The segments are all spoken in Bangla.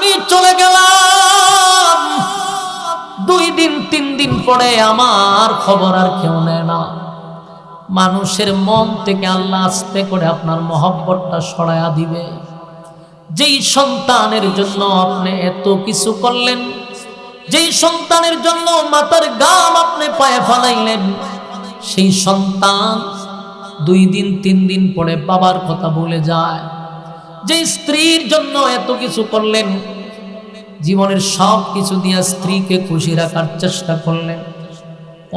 আমি চলে গেলাম, 2 দিন 3 দিন পরে আমার খবর আর কেউ নেয় না। মানুষের মন থেকে আল্লাহ আস্তে করে আপনার মহব্বতটা সরায়া দিবে। যেই সন্তানের জন্য আপনি এত কিছু করলেন, যেই সন্তানের জন্য মাথার ঘাম আপনি পায়ে ফেলাইলেন, সেই সন্তান 2 দিন 3 দিন পরে বাবার কথা ভুলে যায়। যে স্ত্রীর জন্য এত কিছু করলেন, জীবনের সব কিছু দিয়ে স্ত্রীকে খুশি রাখার চেষ্টা করলেন,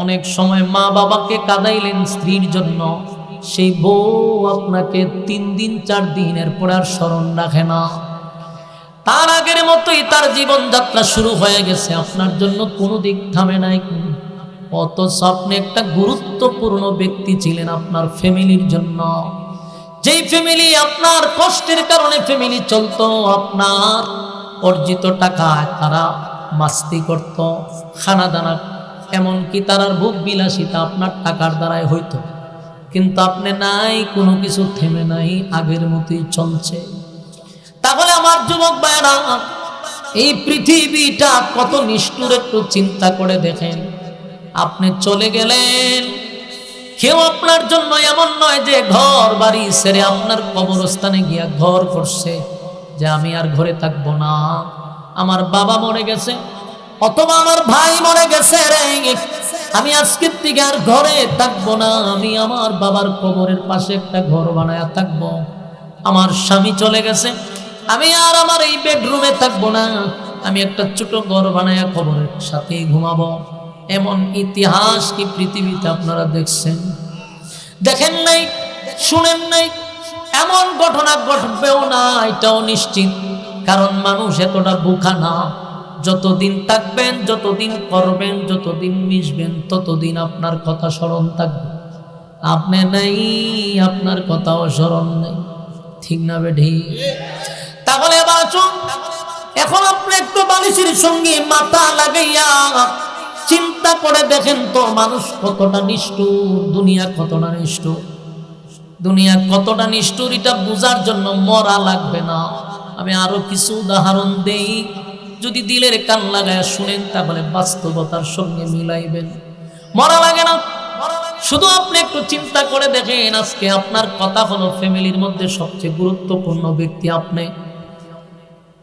অনেক সময় মা বাবাকে কাঁদাইলেন স্ত্রীর জন্য, সেই বউ আপনাকে 3 দিন 4 দিনের পর আর স্মরণ রাখে না। তার আগের মতোই তার জীবনযাত্রা শুরু হয়ে গেছে, আপনার জন্য কোনো দিক থামে নাই। অথচ আপনি একটা গুরুত্বপূর্ণ ব্যক্তি ছিলেন আপনার ফ্যামিলির জন্য। যেই ফ্যামিলি আপনার কষ্টের কারণে ফ্যামিলি চলতো, আপনার অর্জিত টাকায় তারা মাস্তি করত, খানা দানা, এমনকি তারার ভোগ বিলাসিতা আপনার টাকার দ্বারাই হইতো। কিন্তু আপনি নাই, কোনো কিছু থেমে নাই, আগের মতোই চলছে। তাহলে আমার যুবক ভাইরা, এই পৃথিবীটা কত নিষ্ঠুর একটু চিন্তা করে দেখেন। আপনি চলে গেলেন, কেউ আপনার জন্য এমন নয় যে ঘর বাড়ি ছেড়ে আপনার কবরস্থানে গিয়া ঘর করছে যে আমি আর ঘরে থাকবো না, আমার বাবা মরে গেছে অথবা আমার ভাই মরে গেছে রে, আমি আজকের থেকে আর ঘরে থাকবো না, আমি আমার বাবার কবরের পাশে একটা ঘর বানায়া থাকবো। আমার স্বামী চলে গেছে, আমি আর আমার এই বেডরুমে থাকবো না, আমি একটা ছোট ঘর বানায়া কবরের সাথেই ঘুমাবো। এমন ইতিহাস কি পৃথিবীতে আপনারা দেখছেন? দেখেন নাই, শুনেন নাই? এমন ঘটনা ঘটবেও না, এটাও নিশ্চিত। কারণ মানুষ এতটা বোকা না। যতদিন থাকবেন, যতদিন করবেন, যতদিন মিশবেন, ততদিন আপনার কথা স্মরণ থাকবে। আপনি নাই, আপনার কথাও স্মরণ নেই। ঠিক না বেঠি? তাহলে এবার চুপ। এখন আপনি একটু বালিশের সঙ্গে মাথা লাগাইয়া চিন্তা করে দেখেন তো, মানুষ কতটা নিষ্ঠুর, দুনিয়া কতটা নিষ্ঠুর। দুনিয়া কতটা নিষ্ঠুর এটা বোঝার জন্য মরা লাগবে না। আমি আরো কিছু উদাহরণ দেই, যদি দিলের কান লাগায় শুনেন তাহলে বাস্তবতার সঙ্গে মিলাইবেন। মরা লাগে না, শুধু আপনি একটু চিন্তা করে দেখেন। আজকে আপনার কথা হলো ফ্যামিলির মধ্যে সবচেয়ে গুরুত্বপূর্ণ ব্যক্তি আপনি।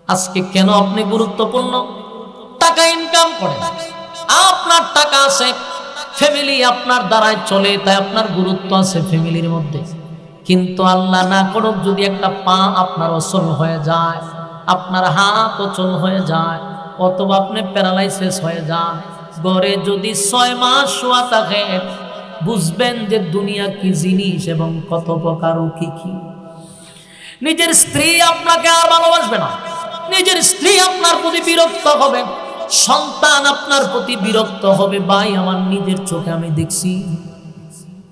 আজকে কেন আপনি গুরুত্বপূর্ণ? টাকা ইনকাম করেন, আপনার টাকা আছে, ফ্যামিলি আপনার দ্বারাই চলে, তাই আপনার গুরুত্ব আছে ফ্যামিলির মধ্যে। কিন্তু আল্লাহ না করুক যদি একটা পা আপনার অচল হয়ে যায়, আপনার হাত অচল হয়ে যায়, অথবা আপনি প্যারালাইসিস হয়ে যান, ঘরে যদি 6 মাস শোয়া থাকে, বুঝবেন যে দুনিয়া কি জিনিস এবং কত প্রকার ও কি কি। নিজের স্ত্রী আপনাকে আর ভালোবাসবে না, নিজের স্ত্রী আপনার প্রতি বিরক্ত হবে, সন্তান আপনার প্রতি বিরক্ত হবে। ভাই, আমার নিজের চোখে আমি দেখছি,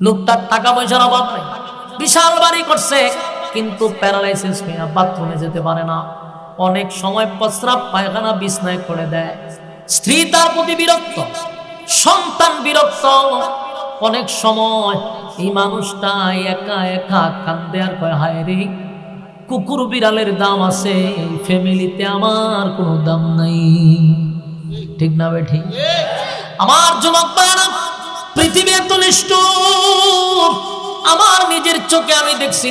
লোকটার টাকা পয়সার অভাব নেই, বিশাল বাড়ি করছে, কিন্তু প্যারালাইসিস হয়ে বাথরুমে যেতে পারে না। অনেক সময় প্রস্রাব পায়খানা বিছনায় করে দেয়। স্ত্রী তার প্রতি বিরক্ত, সন্তান বিরক্ত। অনেক সময় এই মানুষটা একা একা কান্দে আর কয়, হায় রে, কুকুর বিড়ালের দাম আছে, এই ফ্যামিলিতে আমার কোনো দাম নাই। ঠিক না বেঠি? আমার যুবক ভাইরা, পৃথিবী এত নিষ্ঠুর। আমার নিজের চোখে আমি দেখছি,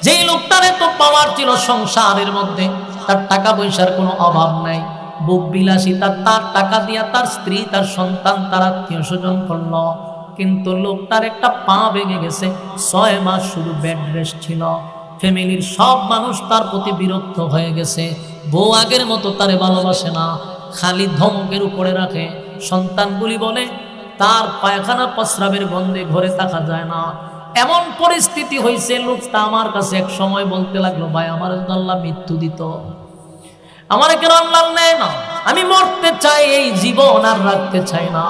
যেই লোকটার এত পাওয়ার ছিল সংসারের মধ্যে, তার টাকা পয়সার কোনো অভাব নাই, ভোগ বিলাসিতা, তার টাকা দিয়া তার স্ত্রী, তার সন্তান, তার আত্মীয় স্বজন করল। কিন্তু লোকটার একটা পা ভেঙে গেছে, 6 মাস শুধু বেড রেস্ট ছিল। ফ্যামিলির সব মানুষ তার প্রতি বিরক্ত হয়ে গেছে। বউ আগের মতো তারে ভালোবাসে না, খালি ধমকের উপরে রাখে। সন্তানগুলি বলে তার পায়খানা প্রস্রাবের গন্ধে ঘরে থাকা যায় না। এমন পরিস্থিতি হয়েছে, লোকটা আমার কাছে এক সময় বলতে লাগলো, ভাই, আমার আল্লাহ মৃত্যু দিত, আমার কেন আল্লাহ নেয় না? আমি মরতে চাই, এই জীবন আর রাখতে চাই না।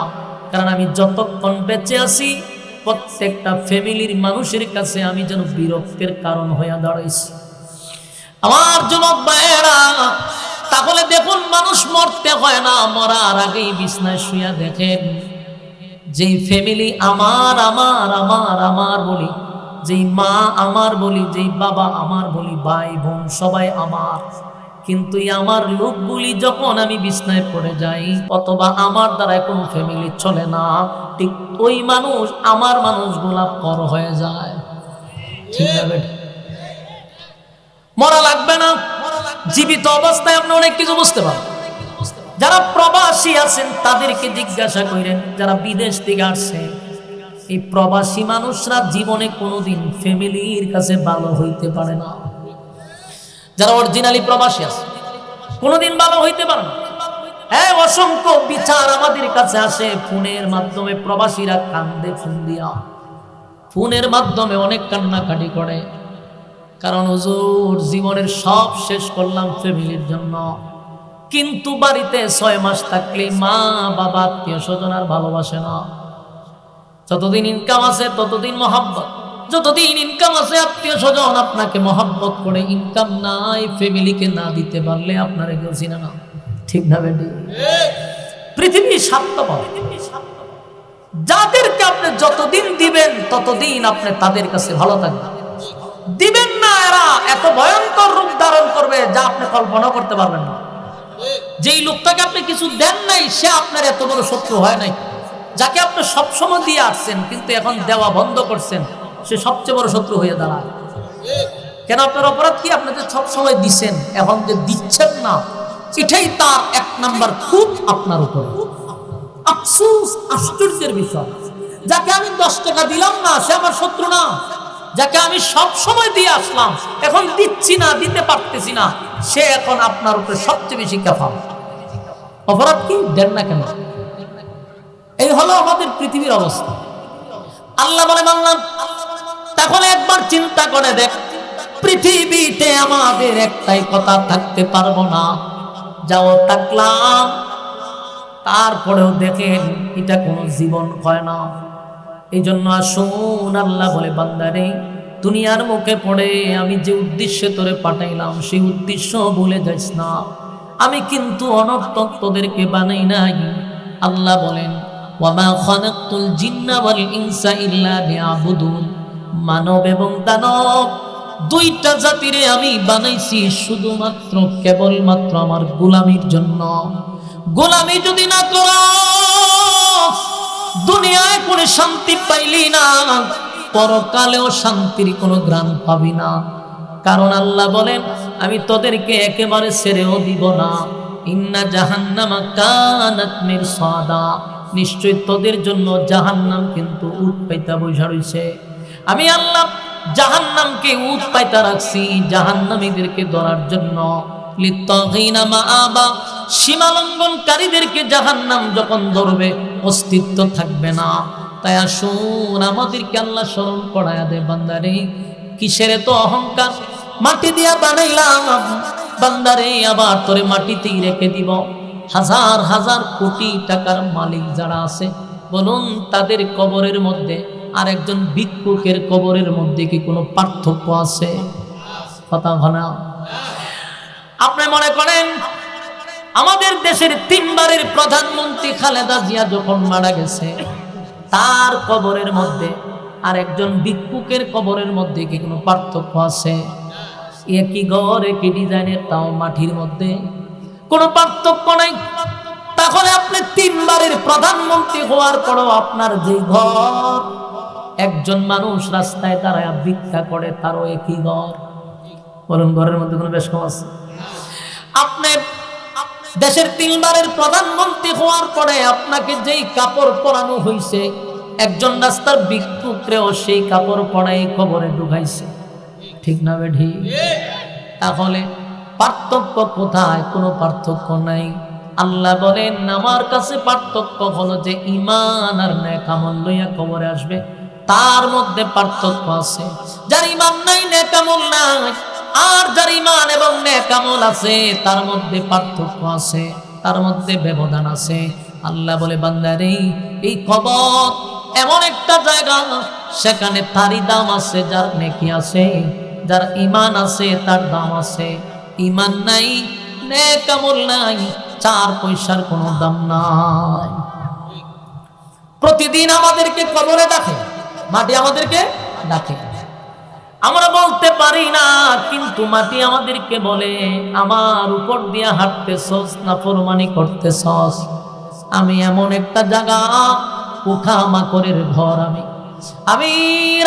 কারণ আমি যতক্ষণ বেঁচে আছি, প্রত্যেকটা ফ্যামিলির মানুষের কাছে আমি যেন বিরক্তের কারণ হয়ে দাঁড়াইছি। আমার যুবক ভাইয়েরা, তাহলে দেখুন, মানুষ মরতে হয় না, মরার আগেই বিছনায় শুয়া দেখেন, যেই ফ্যামিলি আমার আমার আমার আমার বলি, যেই মা আমার বলি, যেই বাবা আমার বলি, ভাই বোন সবাই আমার, কিন্তু আমার লোকগুলি যখন আমি বিছনায় পড়ে যাই অথবা আমার দ্বারা কোনো ফ্যামিলি চলে না, ঠিক ওই মানুষ আমার মানুষগুলা পর হয়ে যায়। ঠিক না বেটা? মরা লাগবে না, জীবিত অবস্থায় আপনি অনেক কিছু বুঝতে পারেন। যারা প্রবাসী আছেন তাদেরকে জিজ্ঞাসা করেন, যারা বিদেশ থেকে আসছে, এই প্রবাসী মানুষরা জীবনে কোনোদিন ফ্যামিলির কাছে ভালো হইতে পারে না। যারা অরিজিনালি প্রবাসী আছে কোনোদিন ভালো হইতে পারে না। হ্যাঁ, অসংখ্য বিচার আমাদের কাছে আসে ফোনের মাধ্যমে, প্রবাসীরা কান্দে ফোন দিয়া, ফোনের মাধ্যমে অনেক কান্নাকাটি করে, কারণ হুজুর জীবনের সব শেষ করলাম ফ্যামিলির জন্য, কিন্তু বাড়িতে 6 মাস থাকলে মা বাবা আত্মীয় স্বজন আর ভালোবাসে না। যতদিন ইনকাম আছে ততদিন মহাব্বত, যতদিন ইনকাম আছে আত্মীয় স্বজন আপনাকে মহাব্বত করে, ইনকাম নাই ফ্যামিলিকে না দিতে পারলে আপনার কেউ চিনে না। ঠিক না বেটি? পৃথিবী স্বার্থপর, যাদেরকে আপনি যতদিন দিবেন ততদিন আপনি তাদের কাছে ভালো থাকবেন। দিবেন না, এরা এত ভয়ঙ্কর রূপ ধারণ করবে যা আপনি কল্পনা করতে পারবেন না। যেই লোকটাকে আপনি কিছু দেন নাই সে আপনার এত বড় শত্রু হয় নাই। যাকে আপনি সবসময় দিয়ে আসছেন কিন্তু এখন দেওয়া বন্ধ করছেন, সে সবচেয়ে বড় শত্রু হয়ে দাঁড়ায়। কেন? আপনার অপরাধ কি? আপনি যে সবসময় দিচ্ছেন, এখন যে দিচ্ছেন না, এটাই তার 1 নাম্বার খুব আপনার উপরে। আফসোস, আশ্চর্যের বিষয়, যাকে আমি 10 টাকা দিলাম না সে আমার শত্রু না, যাকে আমি সব সময় দিয়ে আসলাম এখন দিচ্ছি না, দিতে পারতেছি না, সে এখন আপনার উপরে সবচেয়ে বেশি কাফা। অপরাধ কি? দেন না কেন? এই হলো আমাদের পৃথিবীর অবস্থা। আল্লাহ বলে মানলাম, তাহলে একবার চিন্তা করে দেখ, পৃথিবীতে আমাদের একটাই কথা থাকতে পারবো না, যাও থাকলাম, তারপরেও দেখেন এটা কোনো জীবন হয় না। এই জন্য আসুন, আল্লাহ বলে বান্দারে দুনিয়ার মুখে পড়ে আমি যে উদ্দেশ্যে তোরে পাঠাইলাম সেই উদ্দেশ্য ভুলে যাস না। আমি কিন্তু অনর্থক তোদেরকে বানাই নাই। আল্লাহ বলেন ওয়ামা খালাকতুল জিন্না ওয়াল ইনসা ইল্লা লিয়াবুদুন, মানব এবং দানব দুইটা জাতিরে আমি বানাইছি শুধুমাত্র কেবলমাত্র আমার গোলামির জন্য। গোলামি যদি না করো দুনিয়ায় কোনো শান্তি পাইলি না, পরকালেও শান্তির কোনো গ্রাণ পাবি না। কারণ আল্লাহ বলেন আমি তোদেরকে একেবারে ছেড়েও দিব না। ইন্না জাহান্নামা কানাত মিরসাদা, নিশ্চয় তোদের জন্য জাহান্নাম কিন্তু উট পাইতা বইসা রইছে। আমি আল্লাহ জাহান্নামকে উট পাইতা রাখছি জাহান্নামীদেরকে ধরার জন্য। লিত্তাগিনা মাআবা, সীমালঙ্ঘনকারীদেরকে জাহান্নাম যখন ধরবে অস্তিত্ব থাকবে না। তাই আসুন আমাদেরকে আল্লাহ স্মরণ করায়া দে, বান্দারে কিসের তো অহংকার, মাটি দিয়া বানাইলাম বান্দারে, আবার তোরে মাটিতেই রেখে দিব। হাজার হাজার কোটি টাকার মালিক যারা আছে বলুন, তাদের কবরের মধ্যে আর একজন ভিক্ষুকের কবরের মধ্যে কি কোনো পার্থক্য আছে? কথা ঘনা। আপনি মনে করেন আমাদের দেশের 3 বারের প্রধানমন্ত্রী খালেদা জিয়া যখন মারা গেছে, তার কবরের মধ্যে আর একজন ভিক্ষুকের কবরের মধ্যে কি কোনো পার্থক্য আছে? একই ঘর, একই ডিজাইনের, তাও মাটির মধ্যে, কোনো পার্থক্য নাই। তাহলে আপনি 3 বারের প্রধানমন্ত্রী হওয়ার পরও আপনার যে ঘর, একজন মানুষ রাস্তায় দাঁড়ায় ভিক্ষা করে তারও একই ঘর। বলুন, ঘরের মধ্যে কোনো বেশ কম আছে? আপনি দেশের 3 বারের প্রধানমন্ত্রী হওয়ার পরে আপনাকে যেই কাপড় পরানো হয়েছে, একজন রাস্তার ভিক্ষুকরেও সেই কাপড় পরাই কবরে ঢুকাইছে। ঠিক না বেঠি? তাহলে পার্থক্য কোথায়? কোনো পার্থক্য নাই। আল্লাহ বলেন আমার কাছে পার্থক্য হলো যে ঈমান আর নেক আমল লইয়া কবরে আসবে, তার মধ্যে পার্থক্য আছে। যার ঈমান নাই, নেক আমল নাই, আর যার ঈমান এবং নেক আমল আছে তার মধ্যে পার্থক্য আছে, তার মধ্যে ব্যবধান আছে। আল্লাহ বলে বান্দারে এই কবর এমন একটা জায়গা, সেখানে তারই দাম আছে যার নেকি আছে, যার ঈমান আছে তার দাম আছে। ঈমান নাই, নেক আমল নাই, 4 পয়সার কোনো দাম নাই। প্রতিদিন আমাদেরকে কবরে ডাকে, মাটি আমাদেরকে ডাকে। আমরা বলতে পারি না, কিন্তু মাটি আমাদেরকে বলে, আমার উপর দিয়ে হাঁটতেছস, নাফরমানি করতেছস। আমি এমন একটা জায়গা, পোকামাকড়ের ঘর। আমি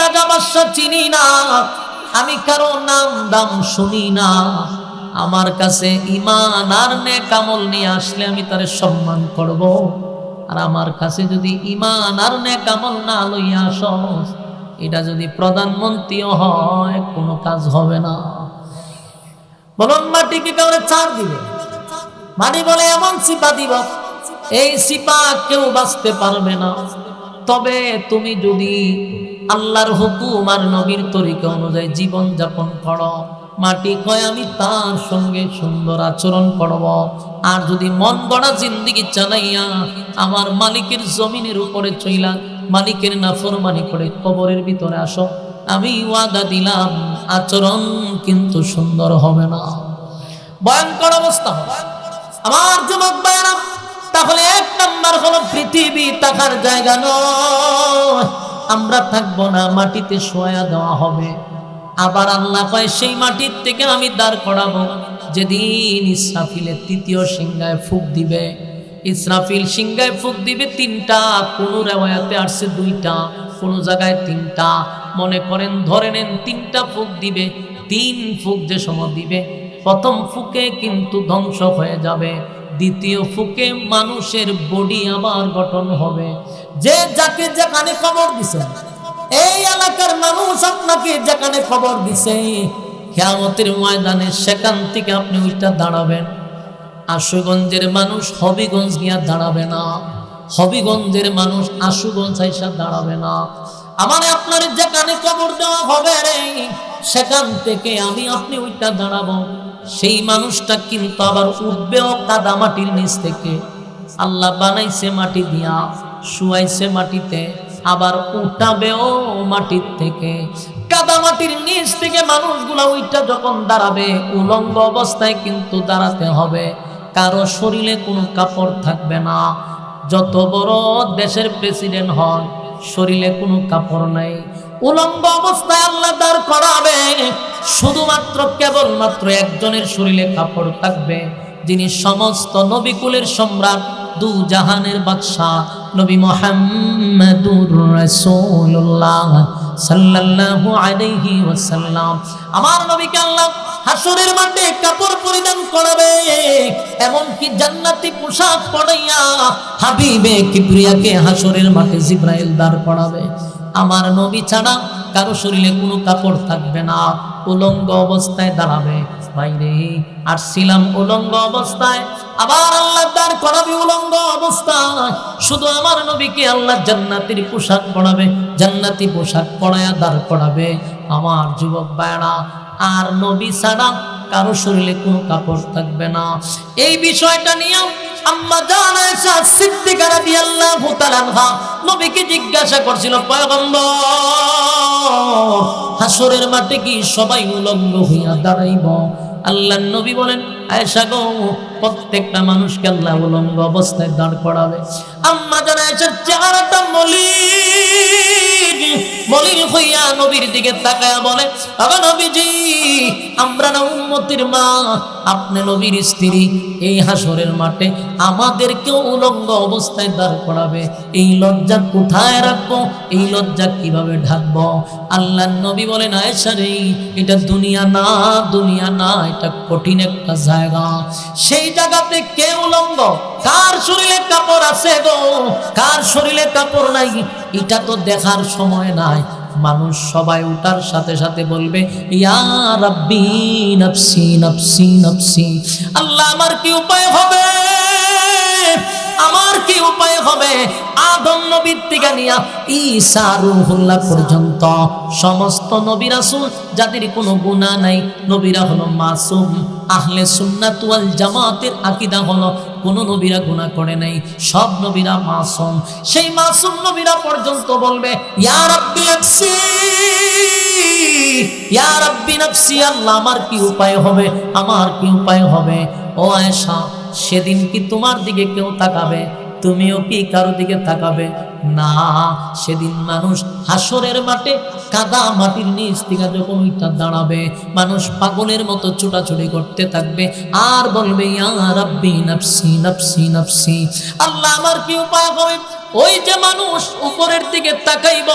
রাজা বাদশা চিনি না, আমি কারো নাম দাম শুনি না। আমার কাছে ঈমান আর নেক আমল নিয়ে আসলে আমি তারে সম্মান করব। আর আমার কাছে যদি ঈমান আর নেক আমল না লইয়া আসস, এটা যদি প্রধানমন্ত্রীও হয় কোনো কাজ হবে না। বলুন, মাটি কি কাউরে ছাড় দিবে? মাটি বলে এমন সিপা দিব, এই সিপা কেউ বাঁচতে পারবে না। তবে তুমি যদি আল্লাহর হুকুম আর নবীর তরিকা অনুযায়ী জীবন যাপন করো, মাটি কয় আমি তার সঙ্গে সুন্দর আচরণ করব। আর যদি মন গড়া জিন্দেগি চালাইয়া আমার মালিকের জমিনের উপরে চইলা মালিকের নাফরমানি করে কবরের ভিতরে আসো, আমি ওয়াদা দিলাম আচরণ কিন্তু সুন্দর হবে না, ভয়ঙ্কর অবস্থা হবে। আমার যুবক ভাইরা, তাহলে এক নাম্বার হলো পৃথিবী থাকার জায়গা নয়, আমরা থাকবো না, মাটিতে শোয়া দেওয়া হবে। আবার আল্লাহ কয় সেই মাটির থেকে আমি দাঁড় করাবো যেদিন ইসরাফিলের তৃতীয় সিংহায় ফুঁক দিবে। ইসরাফিল সিংহায় ফুঁক দিবে তিনটা, কোন রেওয়ায়াতে আসছে দুইটা, কোন জায়গায় তিনটা। মনে করেন ধরে নেন তিনটা ফুঁক দিবে। তিন ফুঁক যে সময় দিবে, প্রথম ফুঁকে কিন্তু ধ্বংস হয়ে যাবে, দ্বিতীয় ফুঁকে মানুষের বডি আবার গঠন হবে। যে যাকে যেখানে খবর দিছে, এই এলাকার মানুষ আপনাকে যেখানে খবর দিছে, কিয়ামতের ময়দানে সেখান থেকে আপনি ওইটা দাঁড়াবেন। আশুগঞ্জের মানুষ হবিগঞ্জ গিয়া দাঁড়াবে না, হবিগঞ্জের মানুষ আশুগঞ্জ আইসা দাঁড়াবে না। আমার আপনার যেখানে খবর দেওয়া হবে রে, সেখান থেকে আমি আপনি ওইটা দাঁড়াবো। সেই মানুষটা কিন্তু আবার উঠবেও কাদা মাটির নিচ থেকে। আল্লাহ বানাইছে মাটি দিয়া, শুয়াইছে মাটিতে, আবার উঠাবেও মাটির থেকে। কাদা মাটির নিচ থেকে মানুষগুলা ওইটা যখন দাঁড়াবে, উলঙ্গ অবস্থায় কিন্তু দাঁড়াতে হবে। কারো শরীরে কোনো কাপড় থাকবে না। যত বড় দেশের প্রেসিডেন্ট হন, শরীরে কোনো কাপড় নাই, উলঙ্গ অবস্থায় আল্লাহ দাঁড় করাবে। শুধুমাত্র কেবলমাত্র একজনের শরীরে কাপড় থাকবে, যিনি সমস্ত নবীকুলের সম্রাট, দু জাহানের বাদশা, নবী মুহাম্মদুর রাসূলুল্লাহ সাল্লাল্লাহু আলাইহি ওয়াসাল্লাম। আমার নবীকে আল্লাহ হাসরের মাঠে কাপড় পরিধান করাবে, এমনকি জান্নাতি পোশাক পরাইয়া হাবিবে কিবরিয়াকে হাসরের মাঠে জিবরাইল দাঁড় করাবে। আমার নবী ছাড়া কারো শরীরে কোনো কাপড় থাকবে না, উলঙ্গ অবস্থায় দাঁড়াবে। বাইরে আর ছিলাম উলঙ্গ অবস্থায়, আবার আল্লাহ দাঁড় করাবে উলঙ্গ অবস্থায়। শুধু আমার নবীকে আল্লাহ জান্নাতের পোশাক পরাবে, জান্নাতি পোশাক পরায়া দাঁড় করাবে। আমার যুবক ভাইরা, আর নবী ছাড়া কারো শরীরে কোনো কাপড় থাকবে না। এই বিষয়টা নিয়ে আম্মা জান আয়েশা সিদ্দিকা রাদিয়াল্লাহু তাআলা আনহা নবীকে জিজ্ঞাসা করছিল, পয়গম্বর, হাসরের মাঠে কি সবাই উলঙ্গ হইয়া দাঁড়াইব? আল্লাহর নবী বলেন, আয়েশা গো, প্রত্যেকটা মানুষকে আল্লাহ উলঙ্গ অবস্থায় দাঁড় করাবে। আম্মা জান আয়েশার চেহারাটা মলিন হইয়া নবীর দিকে তাকায়া বলে, আগো নবীজি, আমরা না উম্মতের মা, আপনি নবীর স্ত্রী, এই হাসরের মাঠে আমাদেরকেও উলঙ্গ অবস্থায় দাঁড় করাবে। এই লজ্জা কোথায় রাখবো? এই লজ্জা কিভাবে ঢাকবো? আল্লাহর নবী বলেন, আয়েশা রে, এটা দুনিয়া না, দুনিয়া না, এটা কঠিন একটা জায়গা। সেই জায়গাতে কে উলঙ্গ? কার শরীরে কাপড় আছে গো, কার শরীরে কাপড় নাই, এটা তো দেখার সময় নাই। মানুষ সবাই উঠার সাথে সাথে বলবে, ইয়া রাব্বি নফসি নফসি নফসি। আল্লাহ, আমার কি উপায় হবে? আমার কি উপায় হবে? আদম নবীর থেকে নিয়া ঈসা রূহুল্লাহ পর্যন্ত সমস্ত নবী রাসূল যাদের কোনো গুনাহ নাই, নবীরা হলো মাসুম। আহলে সুন্নাত ওয়াল জামাতের আকীদা হলো কোন নবীরা গুনাহ করে নাই, সব নবীরা মাসুম। সেই মাসুম নবীরা পর্যন্ত বলবে, ইয়া রাব্বি নফসি, ইয়া রাব্বি নফসি। আল্লাহ, আমার কি উপায় হবে? আমার কি উপায় হবে? ও আয়েশা, সেদিন কি তোমার দিকে কেউ তাকাবে? তুমিও কি কারো দিকে তাকাবে? না, সেদিন মানুষ হাসরের মাঠে কাদা মাটির নিচ থেকে যখন ওইটা দাঁড়াবে, মানুষ পাগলের মতো ছোটাছুটি করতে থাকবে আর বলবে ইয়া রাব্বি নাফসি নাফসি নাফসি, আল্লাহ আমার কি উপায় হবে? ওই যে মানুষ উপরের দিকে তাকাইব,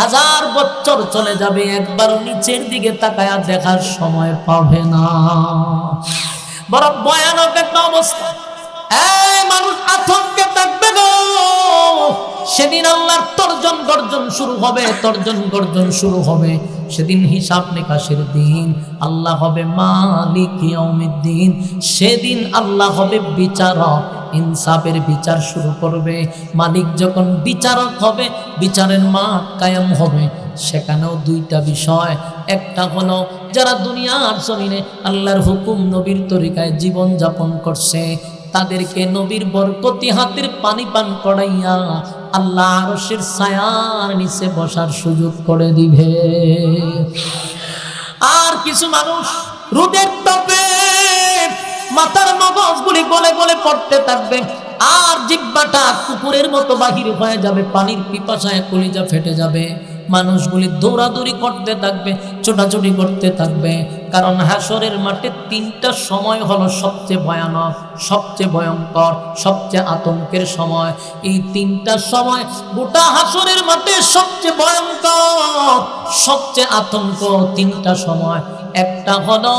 1000 বছর চলে যাবে, একবার নিচের দিকে তাকায়া দেখার সময় পাবে না। বড় ভয়ানক একটা অবস্থা। এই মানুষ আতঙ্কে থাকবে গো। সেদিন আল্লাহর তর্জন গর্জন শুরু হবে, তর্জন গর্জন শুরু হবে। সেদিন হিসাব নিকাশের দিন। আল্লাহ হবে মালিক ইয়াউমিদ্দিন। সেদিন আল্লাহ হবে বিচারক, ইনসাফের বিচার শুরু করবে। মালিক যখন বিচারক হবে, বিচারের মাঠ কায়েম হবে। সেখানেও দুইটা বিষয়, একটা হলো যারা দুনিয়ার জমিনে আল্লাহর হুকুম নবীর তরিকায় জীবন যাপন করছে, তাদেরকে নবীর বরকতি হাতের পানি পান করাইয়া আল্লাহ আরশের ছায়ার নিচে বসার সুযোগ করে দিবে। আর কিছু মানুষ রোদের তাপে মাথার মগজগুলি গলে গলে পড়তে থাকবে, আর জিহ্বাটা কুকুরের মতো বাহির হয়ে যাবে, পানির পিপাসায় কলিজা ফেটে যাবে। মানুষগুলি দৌড়াদৌড়ি করতে থাকবে, ছোটাছুটি করতে থাকবে। কারণ হাসরের মাঠে 3টা সময় হলো সবচেয়ে ভয়ানক, সবচেয়ে ভয়ঙ্কর, সবচেয়ে আতঙ্কের সময়। এই 3টা সময় গোটা হাসরের মাঠে সবচেয়ে ভয়ঙ্কর, সবচেয়ে আতঙ্ক 3টা সময়। একটা হলো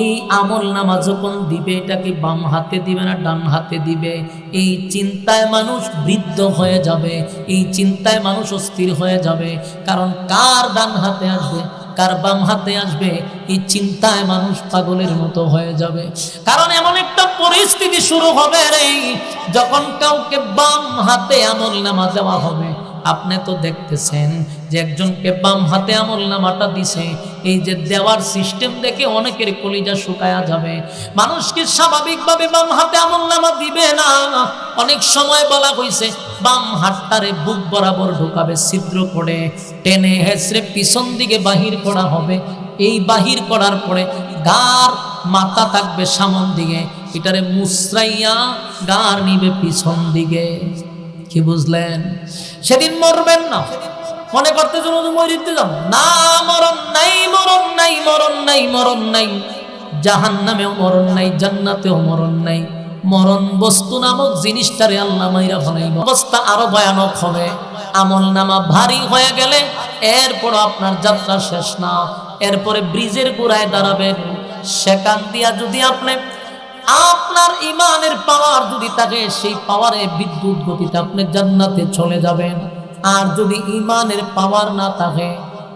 এই আমল নামা যখন দিবে, এটাকে বাম হাতে দিবে না ডান হাতে দিবে, এই চিন্তায় মানুষ বৃদ্ধ হয়ে যাবে, এই চিন্তায় মানুষ অস্থির হয়ে যাবে। কারণ কার ডান হাতে আসবে, কার বাম হাতে আসবে, এই চিন্তায় মানুষ পাগলের মতো হয়ে যাবে। কারণ এমন একটা পরিস্থিতি শুরু হবে রে, যখন কাউকে বাম হাতে আমল নামা দেওয়া হবে। আপনি তো দেখতেছেন যে একজনকে বাম হাতে আমল নামাটা দিছে, এই যে দেওয়ার সিস্টেম দেখে অনেকের কলিজা শুকায়া যাবে। মানুষকে স্বাভাবিকভাবে বাম হাতে আমল নামা দিবে না। অনেক সময় বলা হয়েছে বাম হাতটারে বুক বরাবর ঢোকাবে, ছিদ্র করে টেনে হেঁচড়ে পিছন দিকে বাহির করা হবে। এই বাহির করার পরে গার মাথা থাকবে সামন দিকে, এটারে মুসরাইয়া গার নিবে পিছন দিকে। কি বুঝলেন? সেদিন মরবেন না, মনে করতে মরিতে যান না, মরণ নাই, মরণ নাই, মরণ নাই, মরণ নাই। জাহান্নামেও মরণ নাই, জান্নাতেও মরণ নাই। মরণ বস্তু নামক জিনিসটারে আল্লাহ মাইরা ফেলাইব। অবস্থা আরো ভয়ানক হবে। আমল নামা ভারী হয়ে গেলে এরপর আপনার যাত্রা শেষ না। এরপরে ব্রিজের গোড়ায় দাঁড়াবেন, সেখান দিয়া যদি আপনি আপনার ইমানের পাওয়ার যদি থাকে, সেই পাওয়ারে বিদ্যুৎ গতিতে আপনি জান্নাতে চলে যাবেন। আর যদি ইমানের পাওয়ার না থাকে,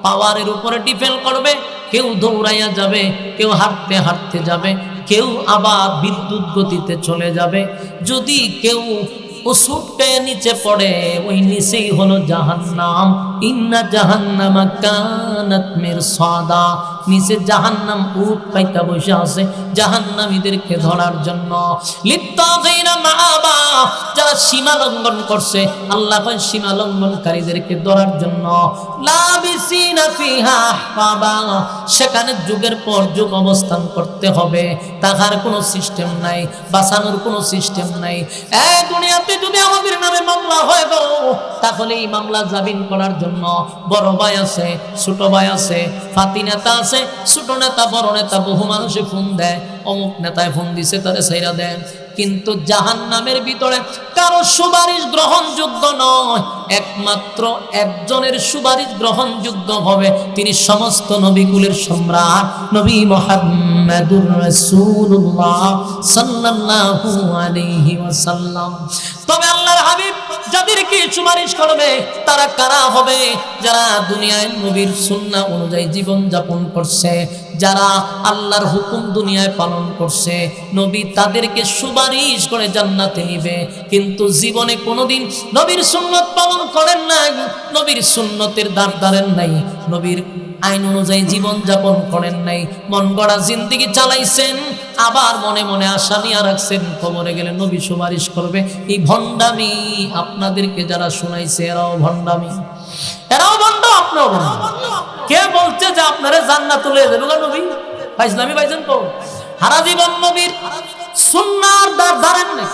পাওয়ারের উপরে ডিপেন্ড করবে। কেউ দৌড়াইয়া যাবে, কেউ হাঁটতে হাঁটতে যাবে, কেউ আবার বিদ্যুৎ গতিতে চলে যাবে। যদি কেউ উসুটকে নিচে পড়ে, ওই নিচেই হলো জাহান্নাম। ইন্না জাহান্নামা কানাত মিরসাদা। নিচে জাহান্নাম উট পাইতা বসে আছে জাহান্নামীদেরকে ধরার জন্য। লিত্তাগিনা মাআবা, যারা সীমা লঙ্ঘন করছে, আল্লাহ কয় সীমা লঙ্ঘনকারীদেরকে ধরার জন্য। লাবিসিনা ফিহা আহকাবা, সেখানে যুগের পর যুগ অবস্থান করতে হবে। তাহার কোনো সিস্টেম নাই, বাঁচানোর কোনো সিস্টেম নাই। এই দুনিয়াতে যদি আমাদের নামে মামলা হয় গো, তাহলে এই মামলা জামিন করার জন্য বড় ভাই আছে, ছোট ভাই আছে, ফাতি নেতা আছে, ছোট নেতা, বড় নেতা, বহু মানুষে ফোন দেয়, অমুক নেতায় ফোন দিছে তারে ছাইরা দেন। কিন্তু জাহান্নামের ভিতরে কারো সুপারিশ গ্রহণযোগ্য নয়, একমাত্র একজনের সুপারিশ গ্রহণযোগ্য হবে, তিনি সমস্ত নবীকুলের সম্রাট নবী মুহাম্মদুর রাসূলুল্লাহ সাল্লাল্লাহু আলাইহি ওয়াসাল্লাম। তবে আল্লাহর হাবিব যাদেরকে সুপারিশ করবে তারা কারা হবে? যারা দুনিয়ায় নবীর সুন্নাহ অনুযায়ী জীবন যাপন করছে, যারা আল্লাহর হুকুম দুনিয়ায় পালন করছে, নবী তাদেরকে সুপারিশ করে জান্নাতে নিবে। কিন্তু জীবনে কোনোদিন নবীর সুন্নত পালন করেন নাই, নবীর সুন্নতের দ্বার ধারেন নাই, নবীর আইন অনুযায়ী জীবন যাপন করেন নাই, মন গড়া জিন্দেগি চালাইছেন, আবার মনে মনে আশা নিয়ে রাখছেন কবরে গেলে নবী সুপারিশ করবে। এই ভণ্ডামি আপনাদেরকে যারা শোনাইছে এরাও ভণ্ডামি, এরাও ভণ্ড, আপনিও ভণ্ড। কে বলছে যে আপনারা জান্নাত তুলে দেবে নবী? ফাইজলামি পাইছেন তো? সারা জীবন নবীর সুন্নাহর দ্বার ধারেন নাই,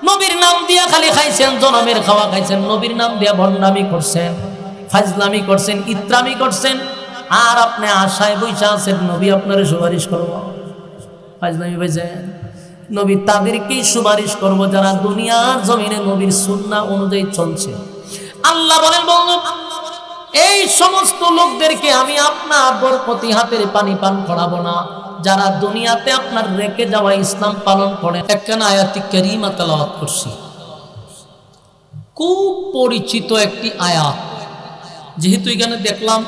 নবীর নাম দিয়া খালি খাইছেন, জনমের খাওয়া খাইছেন, নবীর নাম দিয়া ভণ্ডামি করছেন, ফাজলামি করছেন, ইত্রামি করছেন, আর আপনি আশায় বৈশা আছেন নবী আপনার সুপারিশ করব। ফাজলামি পাইছেন? নবী তাদেরকেই সুপারিশ করব যারা দুনিয়ার জমিনে নবীর সুন্নাহ অনুযায়ী চলছে। আল্লাহ বলেন, বন্ধু এই সমস্ত লোকদেরকে আমি আপনার বরকতি হাতের পানি পান করাবো না, যারা দুনিয়াতে আপনার রেখে যাওয়া ইসলাম পালন করে। একখানা আয়াতি কারিমা তেলাওয়াত করছি, খুব পরিচিত একটি আয়াত। যেহেতু এখানে দেখলাম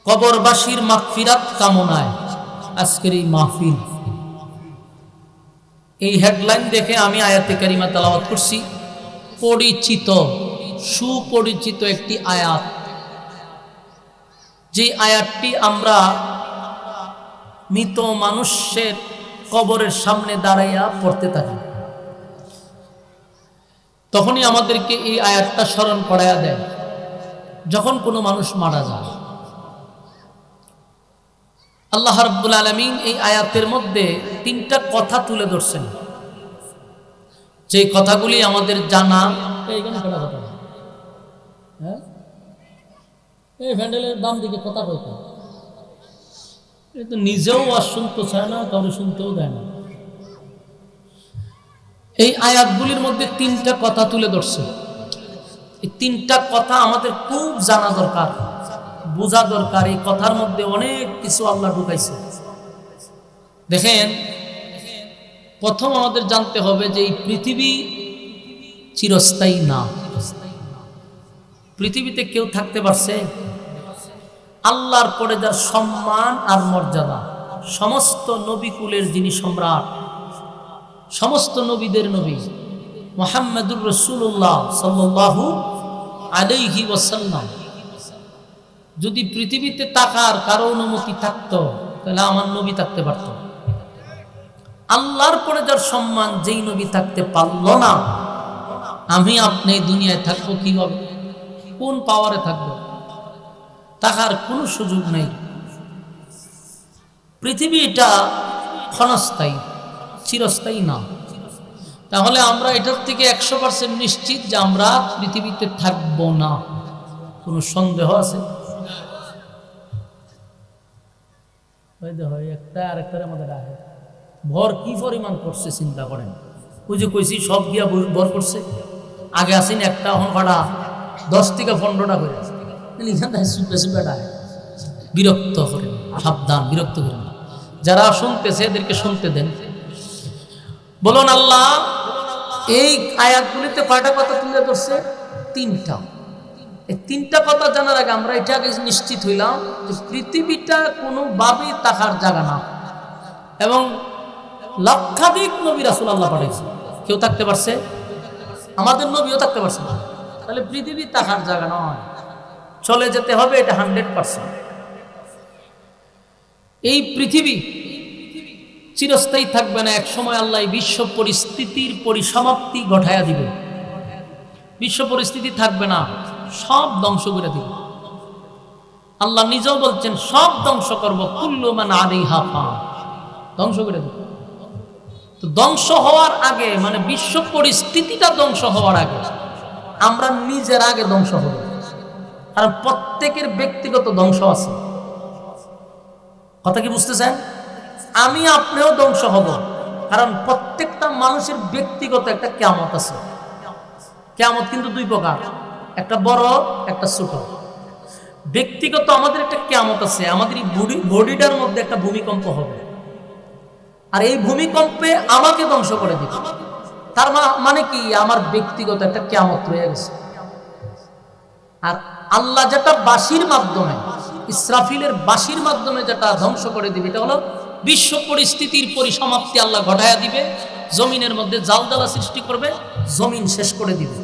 কবরবাসীর মাগফিরাত কামনায় আজকের এই মাহফিল, এই হেডলাইন দেখে আমি আয়াতে কারিমা তেলাওয়াত করছি। পরিচিত, সুপরিচিত একটি আয়াত, যে আয়াতটি আমরা মৃত মানুষের কবরের সামনে দাঁড়াইয়া পড়তে থাকি, তখনই আমাদেরকে এই আয়াতটা স্মরণ করাইয়া দেয়। যখন কোনো মানুষ মারা যায়, আল্লাহ রাব্বুল আলামিন এই আয়াতের মধ্যে তিনটা কথা তুলে ধরছেন, যে কথাগুলি আমাদের জানা। এইখানে কথা কথা, হ্যাঁ, এই ভ্যান্ডেলের বাম দিকে কথা কইতে, এই তো নিজেও আর শুনতে চায় না, কাউকে শুনতেও দেয় না। এই আয়াতগুলির মধ্যে তিনটা কথা তুলে ধরছে। এই তিনটা কথা আমাদের খুব জানা দরকার, বোঝা দরকার। এই কথার মধ্যে অনেক কিছু আল্লাহ ঢুকাইছে। দেখেন, প্রথম আমাদের জানতে হবে যে এই পৃথিবী চিরস্থায়ী না। পৃথিবীতে কেউ থাকতে পারছে? আল্লাহর পরে যার সম্মান আর মর্যাদা, সমস্ত নবীকুলের যিনি সম্রাট, সমস্ত নবীদের নবী মুহাম্মদুর রাসূলুল্লাহ সাল্লাল্লাহু আলাইহি ওয়াসাল্লাম, যদি পৃথিবীতে থাকার কারো অনুমতি থাকতো তাহলে আমার নবী থাকতে পারত। আল্লাহর পরে যার সম্মান, যেই নবী থাকতে পারল না, আমি আপনি দুনিয়ায় থাকবো কিভাবে? কোন পাওয়ারে থাকবো? থাকার কোনো সুযোগ নেই। পৃথিবীটা ক্ষণস্থায়ী, চিরস্থায়ী না। তাহলে আমরা এটার থেকে 100% নিশ্চিত যে আমরা পৃথিবীতে থাকবো না। কোনো সন্দেহ আছে? একটা আরেকটার আমাদের আহে ভর কি পরিমাণ করছে চিন্তা করেন। ওই যে কইছি সব গিয়া ভর করছে, আগে আসেন একটা, এখন ভাড়া 10 থেকে 15টা করে আছে। বিরক্ত করেন, সাবধান, বিরক্ত করেন। যারা শুনতেছে এদেরকে শুনতে দেন। বলুন আল্লাহ এই আয়াতগুলিতে কয়টা কথা তুলে ধরছে? তিনটা। এই তিনটা কথা জানার আগে আমরা এটা আগে নিশ্চিত হইলাম যে পৃথিবীটা কোনোভাবেই থাকার জায়গা না, এবং লক্ষাধিক নবী রাসূল আল্লাহ পাঠাইছে। কেউ থাকতে পারছে? আমাদের নবীও থাকতে পারছে না। তাহলে পৃথিবী থাকার জায়গা নয়, চলে যেতে হবে, এটা 100%। এই পৃথিবী চিরস্থায়ী থাকবে না। এক সময় আল্লাহ বিশ্ব পরিস্থিতির পরিসমাপ্তি ঘটাইয়া দিবে। বিশ্ব পরিস্থিতি থাকবে না, সব ধ্বংস করে দিবে। আল্লাহ নিজেও বলছেন সব ধ্বংস করব, কুল্লু মান আলাইহা ফান, ধ্বংস করে দেব। তো ধ্বংস হওয়ার আগে, মানে বিশ্ব পরিস্থিতিটা ধ্বংস হওয়ার আগে আমরা নিজের আগে ধ্বংস হব। কারণ প্রত্যেকের ব্যক্তিগত ধ্বংস আছে। কথা কি বুঝতেছেন? আমি আপনিও ধ্বংস হব, কারণ প্রত্যেকটা মানুষের ব্যক্তিগত একটা কিয়ামত আছে। কিয়ামত কিন্তু দুই প্রকার, একটা বড়, একটা ছোট। ব্যক্তিগত আমাদের একটা কিয়ামত আছে, আমাদের এই বডিটার মধ্যে একটা ভূমিকম্প হবে, আর এই ভূমিকম্পে আমাকে ধ্বংস করে দিবে। তার মানে কি? আমার ব্যক্তিগত একটা কিয়ামত রয়ে গেছে। আর আল্লাহ যেটা বাঁশির মাধ্যমে, ইসরাফিলের বাঁশির মাধ্যমে যেটা ধ্বংস করে দিবে, এটা হলো বিশ্ব পরিস্থিতির পরিসমাপ্তি আল্লাহ ঘটাইয়া দিবে। জমিনের মধ্যে জালজালা সৃষ্টি করবে, জমিন শেষ করে দিবে।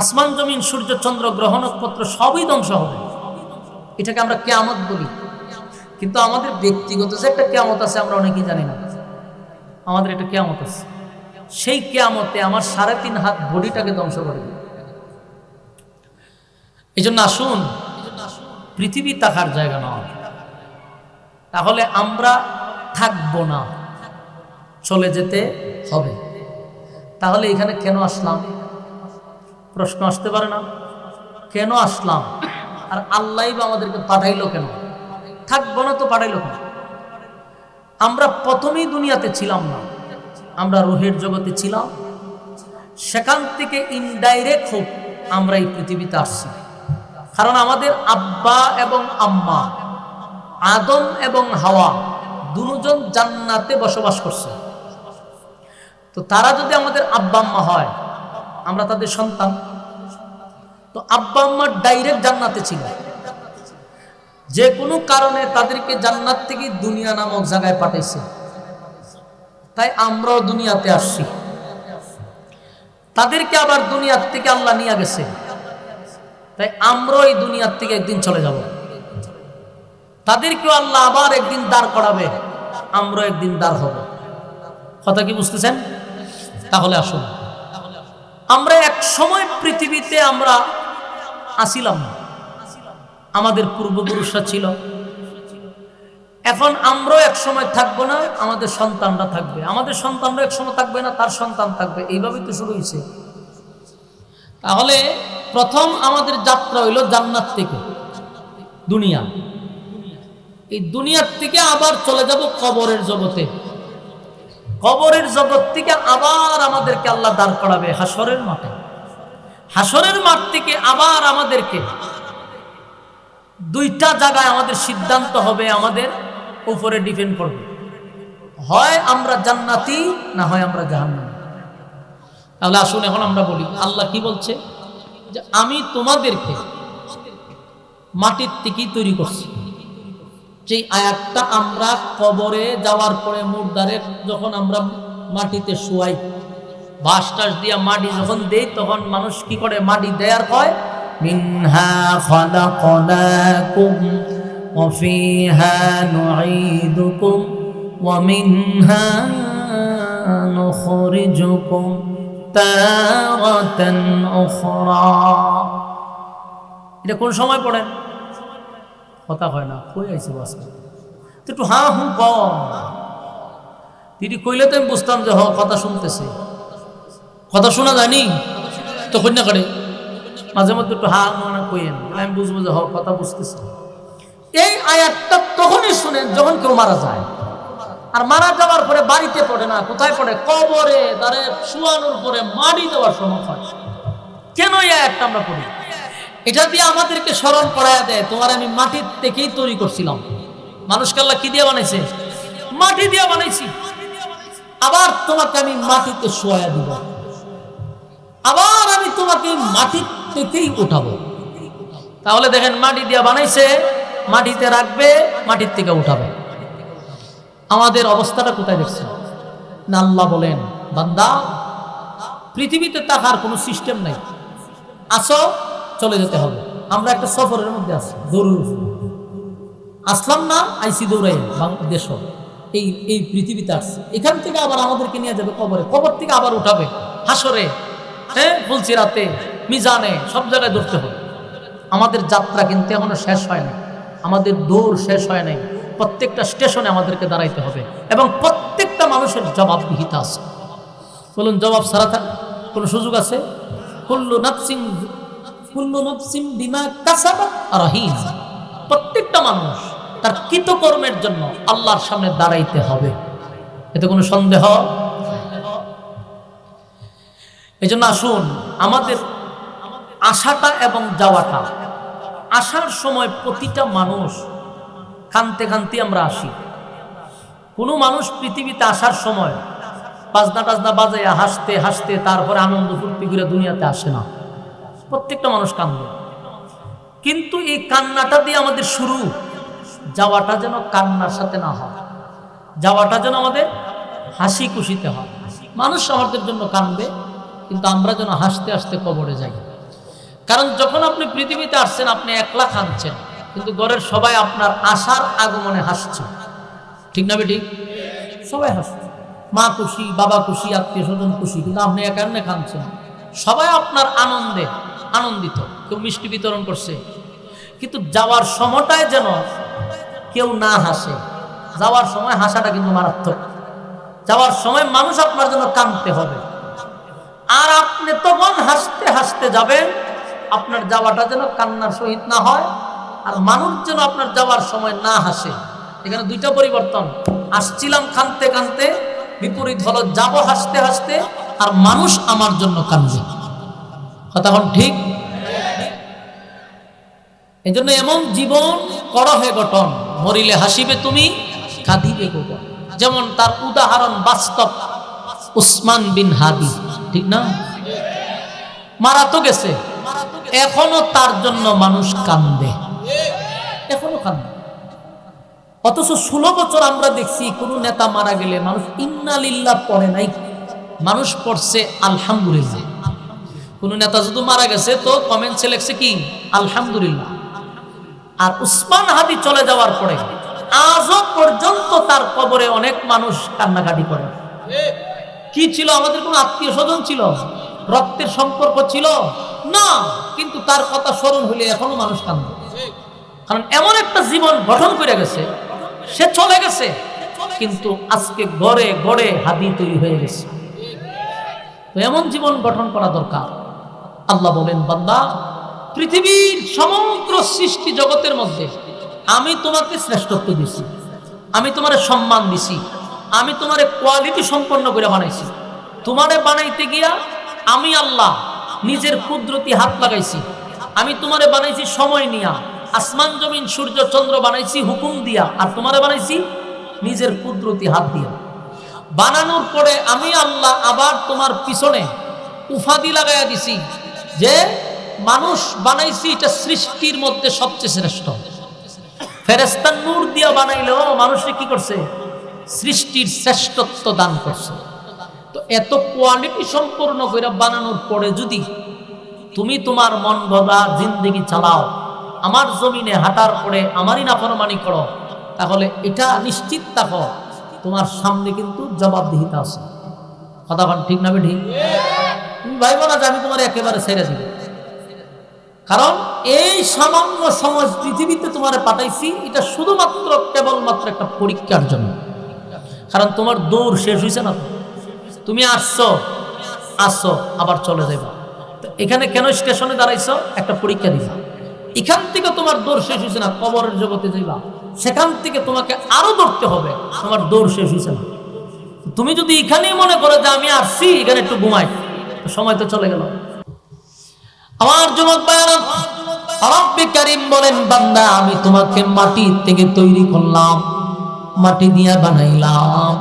আসমান জমিন, সূর্য চন্দ্র গ্রহ নক্ষত্র সবই ধ্বংস হবে। এটাকে আমরা কিয়ামত বলি। কিন্তু আমাদের ব্যক্তিগত যে একটা কিয়ামত আছে আমরা অনেকেই জানি না। আমাদের একটা কিয়ামত আছে, সেই কিয়ামতে আমার 3.5 হাত বডিটাকে ধ্বংস করে দিবে। এই জন্য আসুন, পৃথিবী থাকার জায়গা নয়। তাহলে আমরা থাকবো না, চলে যেতে হবে। তাহলে এখানে কেন আসলাম? প্রশ্ন আসতে পারে না? কেন আসলাম? আর আল্লাহই বা আমাদেরকে পাঠাইলো কেন? থাকবো না তো পাঠাইলো কেন? আমরা প্রথমেই দুনিয়াতে ছিলাম না, আমরা রুহের জগতে ছিলাম। সেখান থেকে ইনডাইরেক্ট হোক আমরা এই পৃথিবীতে আসছি। কারণ আমাদের আব্বা এবং আম্মা আদম এবং হাওয়া দুজন জান্নাতে বসবাস করছে। তো তারা যদি আমাদের আব্বা আম্মা হয়, আমরা তাদের সন্তান। তো আব্বা আম্মা ডাইরেক্ট জান্নাতে ছিল, যে কোনো কারণে তাদেরকে জান্নাত থেকে দুনিয়া নামক জায়গায় পাঠাইছে। তাই আমরাও দুনিয়াতে আসছি, তাদেরকে আবার দুনিয়ার থেকে আল্লাহ নিয়ে গেছে। তাই আমরাও এই দুনিয়ার থেকে একদিন চলে যাব। তাদেরকেও আল্লাহ আবার একদিন দাঁড় করাবে, আমরাও একদিন দাঁড় হব। কথা কি বুঝতেছেন? তাহলে আসুন, আমরা এক সময় পৃথিবীতে আমরা আসিলাম না, আমাদের পূর্বপুরুষরা ছিল। এখন আমরাও এক সময় থাকবো না, আমাদের সন্তানরা থাকবে, আমাদের সন্তানরা এক সময় থাকবে না, তার সন্তান থাকবে। এইভাবেই তো শুরু হয়েছে। তাহলে প্রথম আমাদের যাত্রা হইল জান্নাত থেকে দুনিয়া। এই দুনিয়ার থেকে আবার চলে যাব কবরের জগতে। কবরের জগৎ থেকে আবার আমাদেরকে আল্লাহ দাঁড় করাবে হাসরের মাঠে। হাসরের মাঠ থেকে আবার আমাদেরকে দুইটা জায়গায় আমাদের সিদ্ধান্ত হবে, আমাদের উপরে ডিপেন্ড করবে। হয় আমরা জান্নাতি, না হয় আমরা জাহান্নামী। তাহলে আসুন এখন আমরা বলি, আল্লাহ কি বলছে? যে আমি তোমাদেরকে মাটির থেকেই তৈরি করছি। যেই আয়াতটা আমরা কবরে যাওয়ার পরে মুর্দারে যখন আমরা মাটিতে শোয়াই, বাঁশ টাস দিয়া মাটি যখন দেই, তখন মানুষ কি করে? মাটি দেয়ার কয় মিনহা খালাকনাকুম ওয়া ফিহা নুঈদুকুম ওয়া মিনহা নুখরিজুকুম তারাতান উখরা। এটা কোন সময় পড়েন? কথা হয় না, কই আইছে বাস তো একটু হা হু কম। তিনি কইলে তো আমি বুঝতাম যে হ কথা শুনতেছে। কথা শোনা যায়নি তো কন্যা করে মাঝে মধ্যে একটু হা মনে কইেন, আমি বুঝবো যে হ কথা বুঝতেছে। এই আয়াতটা তখনই শুনেন যখন কেউ মারা যায়। আর মারা যাওয়ার পরে বাড়িতে পড়ে না, কোথায় পড়ে? কবরে, তারে শুয়ানোর পরে মাটি দেওয়ার সময় হয়। কেন এই আয়াতটা আমরা পড়ি? এটা দিয়ে আমাদেরকে স্মরণ করায় দেয়, তোমার আমি মাটির থেকেই তৈরি করছিলাম। মানুষকে আল্লাহ কি দিয়ে বানাইছে? মাটি দিয়ে বানাইছি। আবার তোমাকে আমি মাটিতে শোয়া দিব, আবার আমি তোমাকে মাটির থেকেই উঠাবো। তাহলে দেখেন, মাটি দিয়ে বানাইছে, মাটিতে রাখবে, মাটির থেকে উঠাবে। আমাদের অবস্থাটা কোথায় দেখছে না? আল্লাহ বলেন, বান্দা পৃথিবীতে থাকার কোনো সিস্টেম নাই, আসো চলে যেতে হবে। আমরা একটা সফরের মধ্যে আছি, দৌড় আসলাম না, আইসি দৌড়াই বাংলাদেশ, এই পৃথিবীতে আসছে। এখান থেকে আবার আমাদেরকে নিয়ে যাবে কবরে, কবর থেকে আবার উঠাবে হাসরে, হ্যাঁ বলছি রাতে, মিজানে, সব জায়গায় দৌড়তে হবে। আমাদের যাত্রা কিন্তু এখনো শেষ হয় না, আমাদের দৌড় শেষ হয় নাই। প্রত্যেকটা স্টেশনে আমাদেরকে দাঁড়াইতে হবে এবং প্রত্যেকটা মানুষের জবাবদিহিতা আছে। বলুন, জবাব ছাড়া কোনো সুযোগ আছে? কুল্লু নাফসিন বিমা কাসাবাত রাহিন। প্রত্যেকটা মানুষ তার কৃতকর্মের জন্য আল্লাহর সামনে দাঁড়াইতে হবে, এতে কোনো সন্দেহ। এই জন্য আসুন, আমাদের আসাটা এবং যাওয়াটা, আসার সময় প্রতিটা মানুষ কানতে কানতে আমরা আসি। কোনো মানুষ পৃথিবীতে আসার সময় বাজনা টাজনা বাজাইয়া হাসতে হাসতে তারপরে আনন্দ ফুর্তি করে দুনিয়াতে আসে না। প্রত্যেকটা মানুষ কান্দে, কিন্তু এই কান্নাটা দিয়ে আমাদের শুরু, যাওয়াটা যেন কান্নার সাথে না হয়, যাওয়াটা যেন আমাদের হাসি খুশিতে হয়। মানুষ আমাদের জন্য কান্দবে, কিন্তু আমরা যেন হাসতে হাসতে কবরে যাই। কারণ যখন আপনি পৃথিবীতে আসছেন, আপনি একলা কাঁদছেন, কিন্তু ঘরের সবাই আপনার আসার আগমনে হাসছে। ঠিক না বেটি? সবাই হাসছে, মা খুশি, বাবা খুশি, আত্মীয় স্বজন খুশি, কিন্তু আপনি একা কাঁদছেন। সবাই আপনার আনন্দে আনন্দিত, কেউ মিষ্টি বিতরণ করছে, কিন্তু যাওয়ার সময়টায় যেন কেউ না হাসে। যাওয়ার সময় হাসাটা কিন্তু মারাত্মক। যাওয়ার সময় মানুষ আপনার জন্য কাঁদতে হবে, আর আপনি তখন হাসতে হাসতে যাবেন, আপনার যাওয়াটা যেন কান্নার সহিত না হয়, আর মানুষ যেন আপনার যাওয়ার সময় না হাসে। এখানে দুইটা পরিবর্তন। আসছিলাম কাঁদতে কাঁদতে, বিপরীত হলো যাব হাসতে হাসতে, আর মানুষ আমার জন্য কাঁদবে। কথা কোন ঠিক? এই জন্য এমন জীবন করহে গঠন, মরিলে হাসিবে তুমি, কাঁদিবে গোপন। যেমন তার উদাহরণ বাস্তব, উসমান বিন হাদি, ঠিক না? মারা তো গেছে, এখনো তার জন্য মানুষ কান্দে, এখনো কান্দে। অথচ 16 বছর আমরা দেখছি কোন নেতা মারা গেলে মানুষ ইন্না লিল্লাহ পড়ে নাই, মানুষ পড়ছে আলহামদুলিল্লাহ। কোন নেতা যদি মারা গেছে তো কমেন্টসে লেখছে কি আলহামদুলিল্লাহ। আর উসমান হাদি চলে যাওয়ার পরে আজও পর্যন্ত তার কবরে অনেক মানুষ কান্নাকাটি করে। কি ছিল? আমাদের কোন আত্মীয় স্বজন ছিল, রক্তের সম্পর্ক ছিল না, কিন্তু তার কথা স্মরণ হলে এখনো মানুষ কান্দে। কারণ এমন একটা জীবন গঠন করে গেছে, সে চলে গেছে, কিন্তু আজকে গড়ে গড়ে হাদি তৈরি হয়ে গেছে। তো এমন জীবন গঠন করা দরকার। আল্লাহ বলেন, বান্দা, পৃথিবীর সমগ্র সৃষ্টি জগতের মধ্যে আমি তোমাকে শ্রেষ্ঠত্ব দিছি, আমি তোমারে সম্মান দিছি, আমি তোমারে কোয়ালিটি সম্পন্ন করে বানাইছি। তোমারে বানাইতে গিয়া আমি আল্লাহ নিজের কুদরতি হাত লাগাইছি। আমি তোমারে বানাইছি সময় নিয়া, আসমান জমিন সূর্য চন্দ্র বানাইছি হুকুম দিয়া, আর তোমারে বানাইছি নিজের কুদরতি হাত দিয়া। বানানোর পরে আমি আল্লাহ আবার তোমার পিছনে উফাদি লাগাইয়া দিছি যে মানুষ বানাইছি এটা সৃষ্টির মধ্যে সবচেয়ে শ্রেষ্ঠ। ফেরেশতা নূর দিয়া বানাইলেও মানুষে কি করছে? সৃষ্টির শ্রেষ্ঠত্ব দান করছে। তো এত কোয়ালিটি সম্পূর্ণ করে বানানোর পরে যদি তুমি তোমার মন গড়া জিন্দেগি চালাও, আমার জমিনে হাঁটার পরে আমারই নাফরমানি করো, তাহলে এটা নিশ্চিত থাকো তোমার সামনে কিন্তু জবাবদিহিতা আছে। কথা বল ঠিক না? ঠিক। তুমি ভাইবো না যে আমি তোমার একেবারে ছেড়ে দিব, কারণ এই সামান্য সময় পৃথিবীতে তোমার পাঠাইছি, এটা শুধুমাত্র কেবলমাত্র একটা পরীক্ষার জন্য। কারণ তোমার দৌড় শেষ হয়েছে না, তুমি আসছো আবার চলে যাইবা। তো এখানে কেন স্টেশনে দাঁড়াইছো? একটা পরীক্ষা দিবা। এখান থেকে তোমার দৌড় শেষ হয়েছে না, কবরের জগতে যাইবা, সেখান থেকে তোমাকে আরো দৌড়তে হবে, তোমার দৌড় শেষ হয়েছে না। তুমি যদি এখানেই মনে করো যে আমি আসছি এখানে একটু ঘুমাই, সময় তো চলে গেল। আমার যুবক ভাইরা, রব্বে কারীম বলেন, বান্দা, আমি তোমাকে মাটি থেকে তৈরি করলাম, মাটি দিয়া বানাইলাম।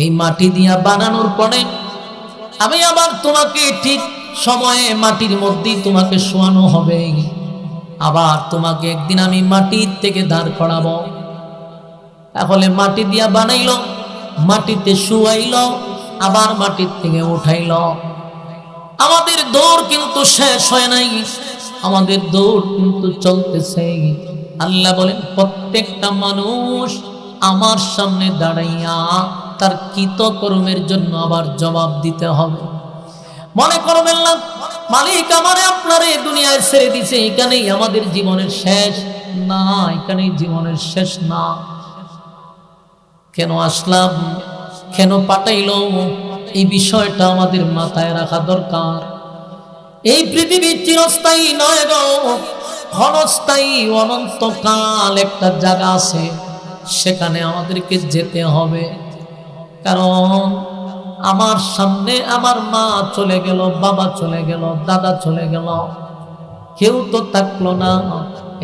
এই মাটি দিয়া বানানোর পরে আমি আবার তোমাকে ঠিক সময়ে মাটির মধ্যেই তোমাকে শোয়ানো হবে। আবার তোমাকে একদিন আমি মাটির থেকে দাঁড় করাবো। তাহলে মাটি দিয়া বানাইলো, মাটিতে শুয়াইলো, আবার মাটির থেকে উঠাইলো। আমাদের দৌড় কিন্তু শেষ হয় নাই, আমাদের দৌড় কিন্তু চলতেছে। আল্লাহ বলেন, প্রত্যেকটা মানুষ আমার সামনে দাঁড়াইয়া তার কৃতকর্মের জন্য আবার জবাব দিতে হবে। মনে করবেন না মালিক আমারে আপনারে দুনিয়ায় ছেড়ে দিছে, এখানেই আমাদের জীবনের শেষ। না, এখানেই জীবনের শেষ না। কেন আসলাম, কেন পাঠাইলো, এই বিষয়টা আমাদের মাথায় রাখা দরকার। এই পৃথিবী চিরস্থায়ী নয় গো, ক্ষণস্থায়ী। অনন্তকাল একটা জায়গা আছে, সেখানে আমাদেরকে যেতে হবে। কারণ আমার সামনে আমার মা চলে গেল, বাবা চলে গেল, দাদা চলে গেল, কেউ তো থাকলো না,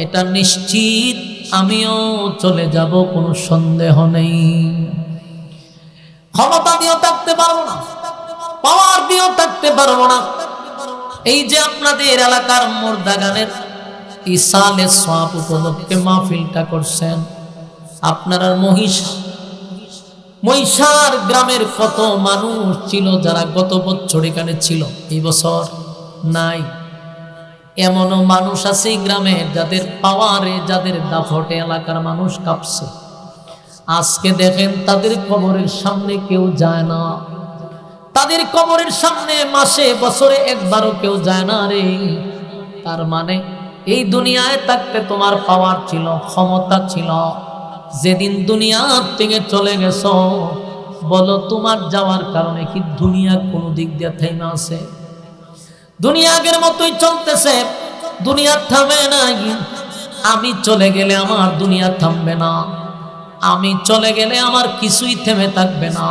এটা নিশ্চিত। আমিও চলে যাব, কোনো সন্দেহ নেই। ক্ষমতা দিয়েও থাকতে পারবো না, পাওয়ার দিয়েও থাকতে পারবো না। এই যে আপনাদের এলাকার মোরদাগানের ইসালে সওয়াব উপলক্ষে মাহফিলটা করছেন, আপনারা মহিষার গ্রামের কত মানুষ ছিল যারা গত বছর এখানে ছিল, এই বছর নাই। এমনও মানুষ আছে এই গ্রামে যাদের পাওয়ারে, যাদের দাফটে এলাকার মানুষ কাঁপছে। আজকে দেখেন তাদের কবরের সামনে কেউ যায় না, তাদের কবরের সামনে মাসে বছরে একবারও কেউ যায় না রে। তার মানে এই দুনিয়ায় থাকতে তোমার পাওয়ার ছিল, ক্ষমতা ছিল, যেদিন দুনিয়া থেকে চলে গেছো বলো তোমার যাওয়ার কারণে কি দুনিয়া কোনো দিক দিয়ে থাইমা আছে? দুনিয়া আগের মতোই চলতেছে, দুনিয়া থামে নাই। আমি চলে গেলে আমার দুনিয়া থামবে না, আমি চলে গেলে আমার কিছুই থেমে থাকবে না।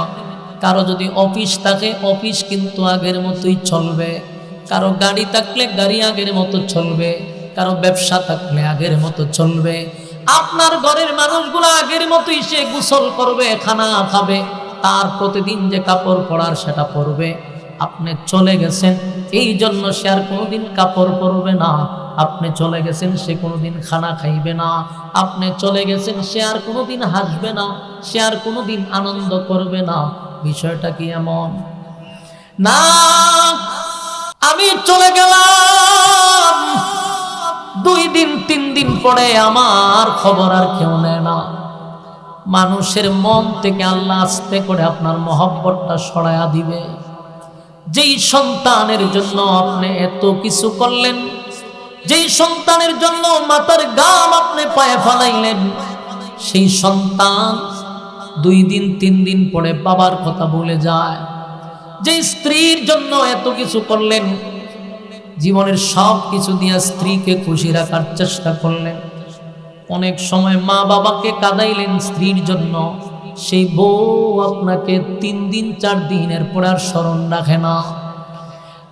কারো যদি অফিস থাকে, অফিস কিন্তু আগের মতোই চলবে। কারো গাড়ি থাকলে গাড়ি আগের মতো চলবে। কারো ব্যবসা থাকলে আগের মতো চলবে। আপনার ঘরের মানুষগুলো আগের মতোই সে গোসল করবে, খানা খাবে, তার প্রতিদিন যে কাপড় পরার সেটা পরবে। আপনি চলে গেছেন এই জন্য সে আর কোনোদিন কাপড় পরবে না। আপনি চলে গেছেন সে কোনোদিন খানা খাইবে না। আপনি চলে গেছেন সে আর কোনোদিন হাসবে না, সে আর কোনোদিন আনন্দ করবে না। বিষয়টা কি এমন না? আমি চলে গেলাম, 2 দিন 3 দিন পরে আমার খবর আর কেউ নেয় না। মানুষের মন থেকে আল্লাহ আস্তে করে আপনার মহব্বতটা সরায়া দিবে। যেই সন্তানের জন্য আপনি এত কিছু করলেন, যেই সন্তানের জন্য মাথার ঘাম আপনি পায়ে ফেলাইলেন, সেই সন্তান 2 দিন 3 দিন পরে বাবার কথা ভুলে যায়। যে স্ত্রীর জন্য এত কিছু করলেন, জীবনের সব কিছু দিয়ে স্ত্রীকে খুশি রাখার চেষ্টা করলেন, অনেক সময় মা বাবাকে কাঁদাইলেন স্ত্রীর জন্য, সেই বউ আপনাকে 3 দিন 4 দিনের পর আর স্মরণ রাখে না।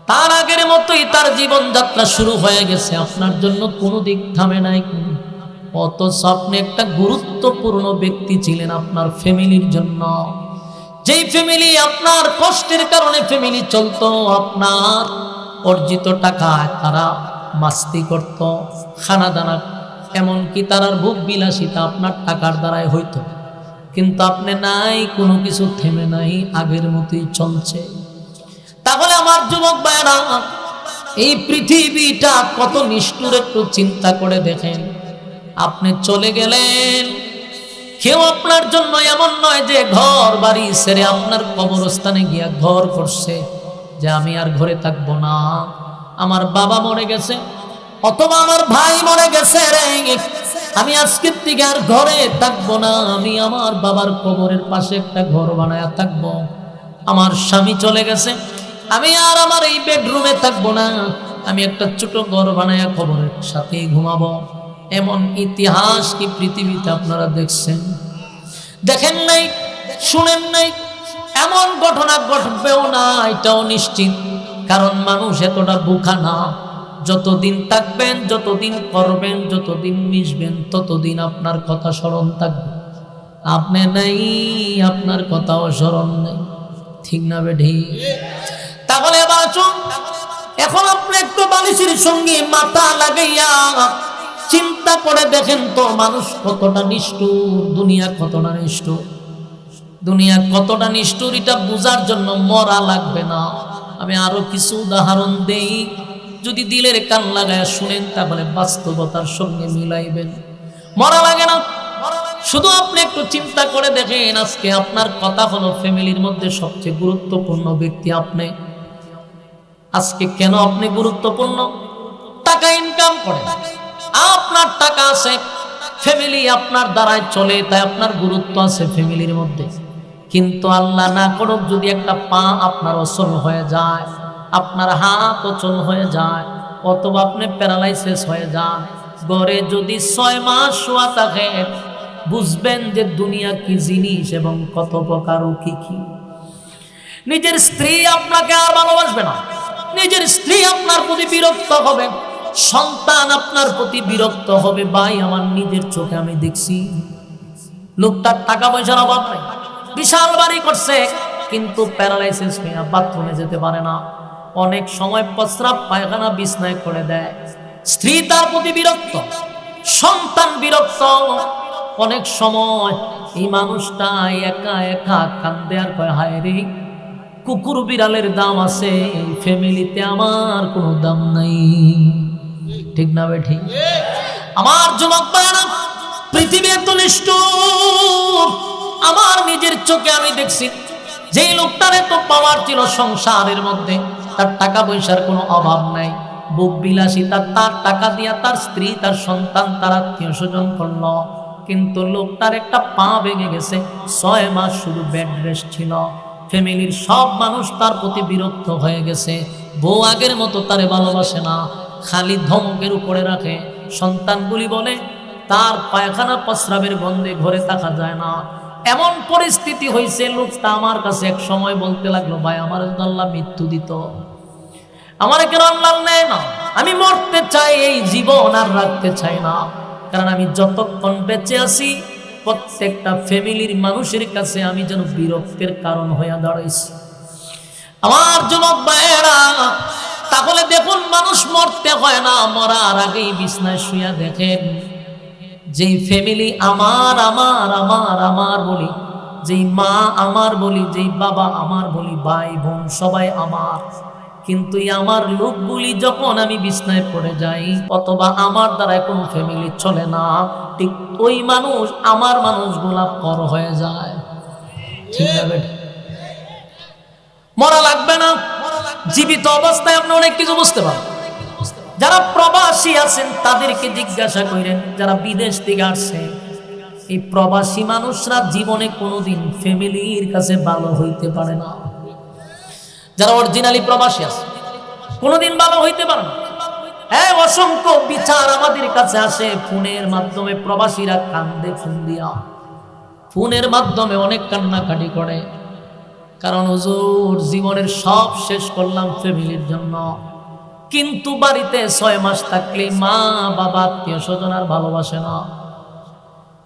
তার আগের মতোই তার জীবনযাত্রা শুরু হয়ে গেছে, আপনার জন্য কোনো দিক থামে নাই। অথচ আপনি একটা গুরুত্বপূর্ণ ব্যক্তি ছিলেন আপনার ফ্যামিলির জন্য। যেই ফ্যামিলি আপনার কষ্টের কারণে ফ্যামিলি চলতো, আপনার অর্জিত টাকায় তারা মাস্তি করত, খানা দানা, এমনকি তারার ভোগ বিলাসিতা আপনার টাকার দ্বারাই হইতো। কিন্তু আপনি নাই, কোনো কিছু থেমে নাই, আগের মতোই চলছে। তাহলে আমার যুবক ভাইরা, এই পৃথিবীটা কত নিষ্ঠুর একটু চিন্তা করে দেখেন। আপনি চলে গেলেন, কেউ আপনার জন্য এমন নয় যে ঘর বাড়ি ছেড়ে আপনার কবরস্থানে গিয়া ঘর করছে যে আমি আর ঘরে থাকবো না, আমার বাবা মরে গেছে অথবা আমার ভাই মরে গেছে রে, আমি আজকের থেকে আর ঘরে থাকবো না, আমি আমার বাবার কবরের পাশে একটা ঘর বানায়া থাকবো। আমার স্বামী চলে গেছে, আমি আর আমার এই বেডরুমে থাকবো না, আমি একটা ছোট ঘর বানায়া কবরের সাথে ঘুমাবো। এমন ইতিহাস কি পৃথিবীতে আপনারা দেখছেন? দেখেন নাই, শুনেন নাই? এমন ঘটনা ঘটবেও না, এটাও নিশ্চিত। কারণ মানুষ এতটা বোকা না। যতদিন থাকবেন, যতদিন করবেন, যতদিন মিশবেন, ততদিন আপনার কথা স্মরণ থাকবে। আপনি নাই, আপনার কথাও স্মরণ নেই। ঠিক না বেঠি? তাহলে এবার আসুন, এখন আপনি একটু বালিশের সঙ্গে মাথা লাগাইয়া চিন্তা করে দেখেন তো, মানুষ কতটা নিষ্ঠুর, দুনিয়া কতটা নিষ্ঠুর। দুনিয়া কতটা নিষ্ঠুর এটা বোঝার জন্য মরা লাগবে না। আমি আরো কিছু উদাহরণ দেই, যদি দিলের কান লাগায় শুনেন তাহলে বাস্তবতার সঙ্গে মিলাইবেন। মরা লাগে না, শুধু আপনি একটু চিন্তা করে দেখেন। আজকে আপনার কথা হলো ফ্যামিলির মধ্যে সবচেয়ে গুরুত্বপূর্ণ ব্যক্তি আপনি। আজকে কেন আপনি গুরুত্বপূর্ণ? টাকা ইনকাম করেন, আপনার টাকা আছে, ফ্যামিলি আপনার দ্বারাই চলে, তাই আপনার গুরুত্ব আছে ফ্যামিলির মধ্যে। কিন্তু আল্লাহ না করুক যদি একটা পা আপনার অচল হয়ে যায়, আপনার হাত অচল হয়ে যায়, অথবা আপনি প্যারালাইসিস হয়ে যান, ঘরে যদি 6 মাস শোয়া থাকে, বুঝবেন যে দুনিয়া কি জিনিস এবং কত প্রকার ও কি কি। নিজের স্ত্রী আপনাকে আর ভালোবাসবে না, নিজের স্ত্রী আপনার প্রতি বিরক্ত হবে, সন্তান আপনার প্রতি বিরক্ত হবে। ভাই, আমার নিজের চোখে আমি দেখছি, লোকটার টাকা পয়সার অভাব নেই, বিশাল বাড়ি করছে, কিন্তু প্যারালাইসিস হয়ে বাথরুমে যেতে পারে না। অনেক সময় প্রস্রাব পায়খানা বিছনায় করে দেয়। স্ত্রী তার প্রতি বিরক্ত, সন্তান বিরক্ত। অনেক সময় এই মানুষটা একা একা কান্দে আর কয়, হায় রে, কুকুর বিড়ালের দাম আছে, এই ফ্যামিলিতে আমার কোনো দাম নাই। ঠিক না বেঠি? আমার যুবক ভাইরা, পৃথিবী এত নিষ্ঠুর। আমার নিজের চোখে আমি দেখছি, যেই লোকটার এত পাওয়ার ছিল সংসারের মধ্যে, তার টাকা পয়সার কোনো অভাব নাই, ভোগ বিলাসিতা, তার টাকা দিয়া তার স্ত্রী, তার সন্তান, তার আত্মীয় স্বজন করলো। কিন্তু লোকটার একটা পা ভেঙে গেছে, 6 মাস শুধু বেড রেস্ট ছিল। ফ্যামিলির সব মানুষ তার প্রতি বিরক্ত হয়ে গেছে। বউ আগের মতো তারে ভালোবাসে না, খালি ধমকের উপরে রাখে। সন্তানগুলি বলে তার পায়খানা প্রস্রাবের গন্ধে ঘরে থাকা যায় না। এমন পরিস্থিতি হয়েছে, লোকটা আমার কাছে এক সময় বলতে লাগলো, ভাই আমার আল্লাহ মৃত্যু দিত, আমার কেন আল্লাহ নেয় না? আমি মরতে চাই, এই জীবন আর রাখতে চাই না। কারণ আমি যতক্ষণ বেঁচে আছি প্রত্যেকটা ফ্যামিলির মানুষের কাছে আমি যেন বিরক্তের কারণ হয়ে দাঁড়াইছি। আমার যুবক ভাইয়েরা, তাহলে দেখুন, মানুষ মরতে হয় না, মরার আগেই বিছনায় শুয়ে দেখেন, যেই ফ্যামিলি আমার আমার আমার আমার বলি, যেই মা আমার বলি, যেই বাবা আমার বলি, ভাই বোন সবাই আমার, কিন্তু এই আমার লোকগুলি যখন আমি বিছনায় পড়ে যাই অথবা আমার দ্বারা কোনো ফ্যামিলি চলে না, ঠিক ওই মানুষ আমার মানুষগুলা পর হয়ে যায়। ঠিক না বেটা? মরা লাগবে না, জীবিত অবস্থায় আপনি অনেক কিছু বুঝতে পারেন। যারা প্রবাসী আছেন তাদেরকে জিজ্ঞাসা করেন, যারা বিদেশ থেকে আসছে, এই প্রবাসী মানুষরা জীবনে কোনোদিন ফ্যামিলির কাছে ভালো হইতে পারে না। যারা অরিজিনালি প্রবাসী আছে কোনোদিন ভালো হইতে পারে না। হ্যাঁ, অসংখ্য বিচার আমাদের কাছে আসে ফোনের মাধ্যমে, প্রবাসীরা কান্দে ফোন দিয়া, ফোনের মাধ্যমে অনেক কান্নাকাটি করে, কারণ হুজুর জীবনের সব শেষ করলাম ফ্যামিলির জন্য, কিন্তু বাড়িতে 6 মাস থাকলে মা বাবা আত্মীয় স্বজন আর ভালোবাসে না।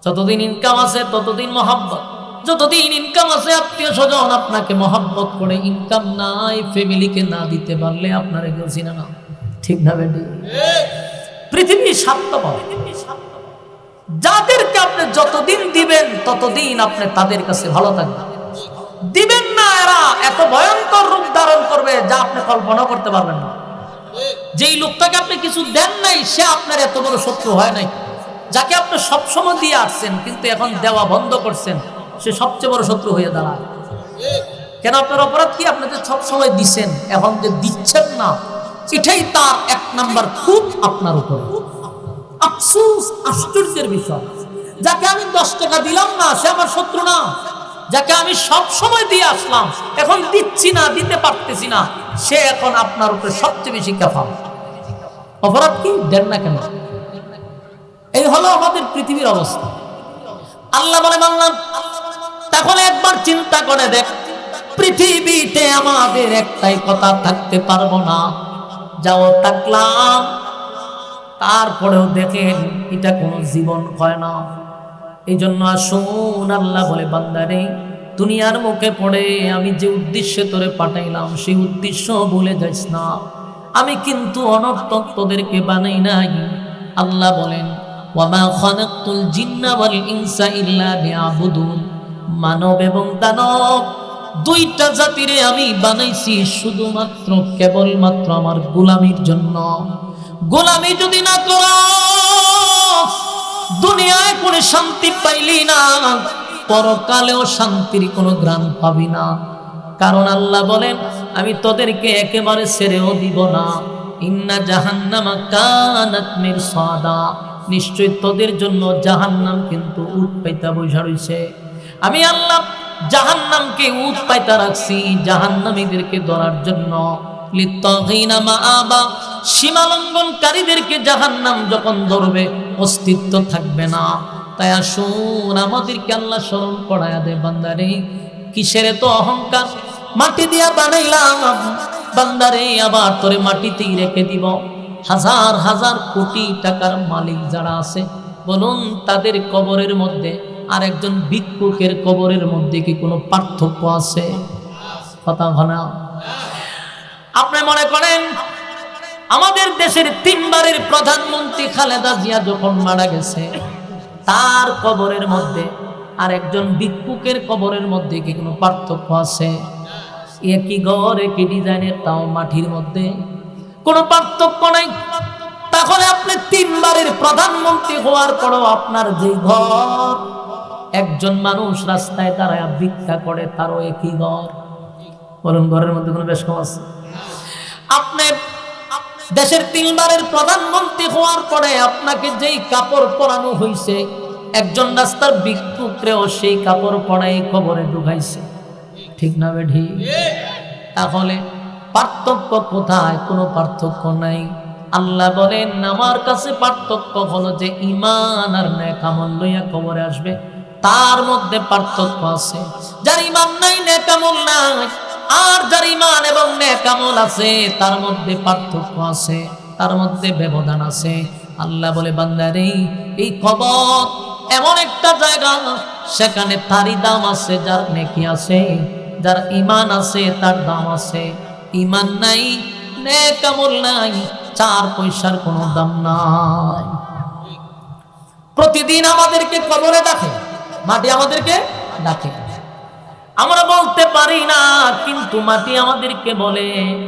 যতদিন ইনকাম আছে ততদিন মহাব্বত, যতদিন ইনকাম আছে আত্মীয় স্বজন আপনাকে মহাব্বত করে, ইনকাম নাই ফ্যামিলিকে না দিতে পারলে আপনার কেউ চিনে না। ঠিক না বেটি? পৃথিবী স্বার্থপর, যাদেরকে আপনি যতদিন দিবেন ততদিন আপনি তাদের কাছে ভালো থাকবেন। দিবেন না, এরা এত ভয়ঙ্কর রূপ ধারণ করবে যা আপনি কল্পনা করতে পারবেন না। যেই লোকটাকে আপনি কিছু দেন নাই সে আপনার এত বড় শত্রু হয় নাই, যাকে আপনি সবসময় দিয়ে আসছেন কিন্তু এখন দেওয়া বন্ধ করছেন, সে সবচেয়ে বড় শত্রু হয়ে দাঁড়ায়। কেন? আপনার অপরাধ কি? আপনি যে সবসময় দিচ্ছেন, এখন যে দিচ্ছেন না, এটাই তার 1 নাম্বার খুব আপনার উপরে। আফসোস, আশ্চর্যের বিষয়, যাকে আমি 10 টাকা দিলাম না সে আমার শত্রু না, যাকে আমি সব সময় দিয়ে আসলাম এখন দিচ্ছি না, দিতে পারতেছি না, সে এখন আপনার উপরে সবচেয়ে বেশি কাফা। অপরাধ কি? দেন না কেন? এই হলো আমাদের পৃথিবীর অবস্থা। আল্লাহ বলে মানলাম, তাহলে একবার চিন্তা করে দেখ, পৃথিবীতে আমাদের একটাই কথা, থাকতে পারবো না, যাও থাকলাম, তারপরেও দেখেন এটা কোনো জীবন হয় না। এই জন্য আসুন, আল্লাহ বলে বান্দারে, দুনিয়ার মুখে পড়ে আমি যে উদ্দেশ্যে তোরে পাঠাইলাম সেই উদ্দেশ্য ভুলে যাইস না। আমি কিন্তু অনর্থক তোদেরকে বানাই নাই। আল্লাহ বলেন, ওয়ামা খালাকতুল জিন্না ওয়াল ইনসা ইল্লা লিয়াবুদুন, মানব এবং দানব 2টা জাতিরে আমি বানাইছি শুধুমাত্র কেবলমাত্র আমার গোলামির জন্য। গোলামি যদি না করো দুনিয়ায় কোনো শান্তি পাইলি না, পরকালেও শান্তির কোনো গ্রাণ পাবি না। কারণ আল্লাহ বলেন, আমি তোদেরকে একেবারে ছেড়েও দিব না। ইন্না জাহান্নামা কানাত মিরসাদা, নিশ্চয় তোদের জন্য জাহান্নাম কিন্তু উট পাইতা বইসা রইছে। আমি আল্লাহ জাহান্নামকে উট পাইতা রাখছি জাহান্নামীদেরকে ধরার জন্য। লিত্তাগিনা মাআবা, সীমালঙ্ঘনকারীদেরকে জাহান্নাম যখন ধরবে অস্তিত্ব থাকবে না। তাই আসুন, আমাদেরকে আল্লাহ স্মরণ করায়া দে, বান্দারে কিসের তো অহংকার, মাটি দিয়া বানাইলাম বান্দারে, আবার তোরে মাটিতেই রেখে দিব। হাজার হাজার কোটি টাকার মালিক যারা আছে বলুন, তাদের কবরের মধ্যে আর একজন ভিক্ষুকের কবরের মধ্যে কি কোনো পার্থক্য আছে? কথা ঘনা। আপনি মনে করেন আমাদের দেশের 3বারের প্রধানমন্ত্রী খালেদা জিয়া যখন মারা গেছে, তার কবরের মধ্যে আর একজন ভিক্ষুকের কবরের মধ্যে কি কোনো পার্থক্য আছে? একই ঘর, একই ডিজাইনের, তাও মাটির মধ্যে, কোনো পার্থক্য নাই। তাহলে আপনি 3বারের প্রধানমন্ত্রী হওয়ার পরও আপনার যে ঘর, একজন মানুষ রাস্তায় দাঁড়ায় ভিক্ষা করে, তারও একই ঘর। বলুন, ঘরের মধ্যে কোনো বেশ কম আছে? আপনি দেশের 3বারের প্রধানমন্ত্রী হওয়ার পরে আপনাকে যেই কাপড় পরানো হয়েছে, একজন রাস্তার ভিক্ষুকরেও সেই কাপড় পরাই কবরে ঢুকাইছে, ঠিক না বেঠি? তাহলে পার্থক্য কোথায়? কোনো পার্থক্য নাই। আল্লাহ বলেন আমার কাছে পার্থক্য হলো যে ঈমান আর নেক আমল লইয়া কবরে আসবে, তার মধ্যে পার্থক্য আছে। যার ঈমান নাই, নেক আমল নাই, আর যার ঈমান এবং নেক আমল আছে তার মধ্যে পার্থক্য আছে, তার মধ্যে ব্যবধান আছে। আল্লাহ বলে বান্দারে, এই কবর এমন একটা জায়গা, সেখানে তারই দাম আছে যার নেকি আছে, যার ঈমান আছে তার দাম আছে। ঈমান নাই, নেক আমল নাই, 4 পয়সার কোনো দাম নাই। প্রতিদিন আমাদেরকে কবরে ডাকে, মাটি আমাদেরকে ডাকে। আমরা বলতে পারি না, কিন্তু মাটি আমাদেরকে বলে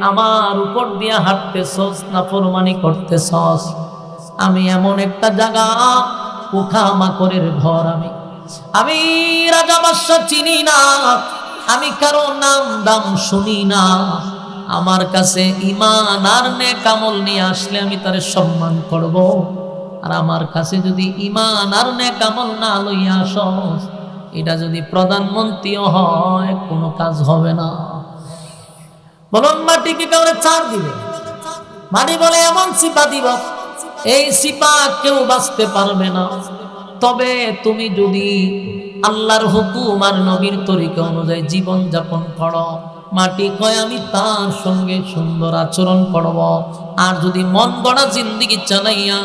আমার উপর দিয়ে হাঁটতেছস, নাফরমানি করতেছস। আমি এমন একটা জায়গা, পোকামাকড়ের ঘর, আমি রাজা বাদশা চিনি না, আমি কারো নাম দাম শুনি না। আমার কাছে ঈমান আর নেক আমল নিয়ে আসলে আমি তারে সম্মান করব, আর আমার কাছে যদি ঈমান আর নেক আমল না লইয়া আসস, এটা যদি প্রধানমন্ত্রীও হয় কোনো কাজ হবে না। বলুন মাটি কি কাউরে ছাড় দিবে? মাটি বলে এমন সিপা দিব, এই সিপা কেউ বাঁচতে পারবে না। তবে তুমি যদি আল্লাহর হুকুম আর নবীর তরিকা অনুযায়ী জীবন যাপন করো, মাটি কয় আমি তার সঙ্গে সুন্দর আচরণ করব। আর যদি মন গড়া জিন্দেগি চালাইয়া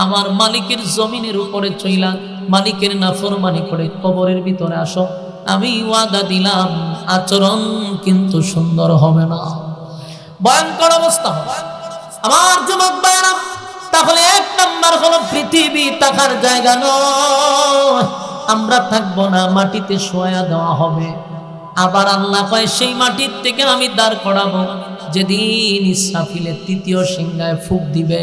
আমার মালিকের জমিনের উপরে চইলা মালিকের নাফরমানি করে কবরের ভিতরে আসো, আমি ওয়াদা দিলাম আচরণ কিন্তু সুন্দর হবে না, ভয়ঙ্কর অবস্থা হবে। আমার যুবক ভাইরা, তাহলে 1 নাম্বার হলো পৃথিবী থাকার জায়গা নয়, আমরা থাকবো না, মাটিতে শোয়া দেওয়া হবে। আবার আল্লাহ কয় সেই মাটির থেকে আমি দাঁড় করাবো যেদিন ইসরাফিলের 3য় সিংহায় ফুঁক দিবে।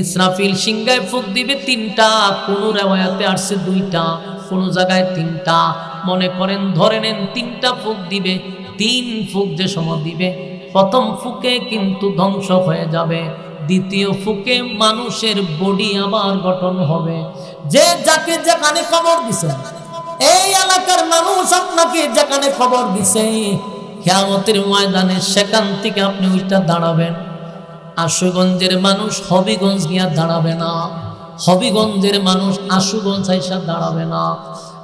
ইসরাফিল সিংহায় ফুঁক দিবে 3টা, কোন রিওয়ায়াতে আসছে 2টা, কোন জায়গায় 3টা। মনে করেন ধরে নেন 3টা ফুঁক দিবে। 3 ফুঁক যে সময় দিবে, প্রথম ফুঁকে কিন্তু ধ্বংস হয়ে যাবে, দ্বিতীয় ফুঁকে মানুষের বডি আবার গঠন হবে। যে যাকে যেখানে কবর দিছে, এই এলাকার মানুষ আপনাকে যেখানে খবর দিছে, কিয়ামতের ময়দানে সেখান থেকে আপনি ওইটা দাঁড়াবেন। আশুগঞ্জের মানুষ হবিগঞ্জ গিয়া দাঁড়াবে না, হবিগঞ্জের মানুষ আশুগঞ্জ আইসা দাঁড়াবে না।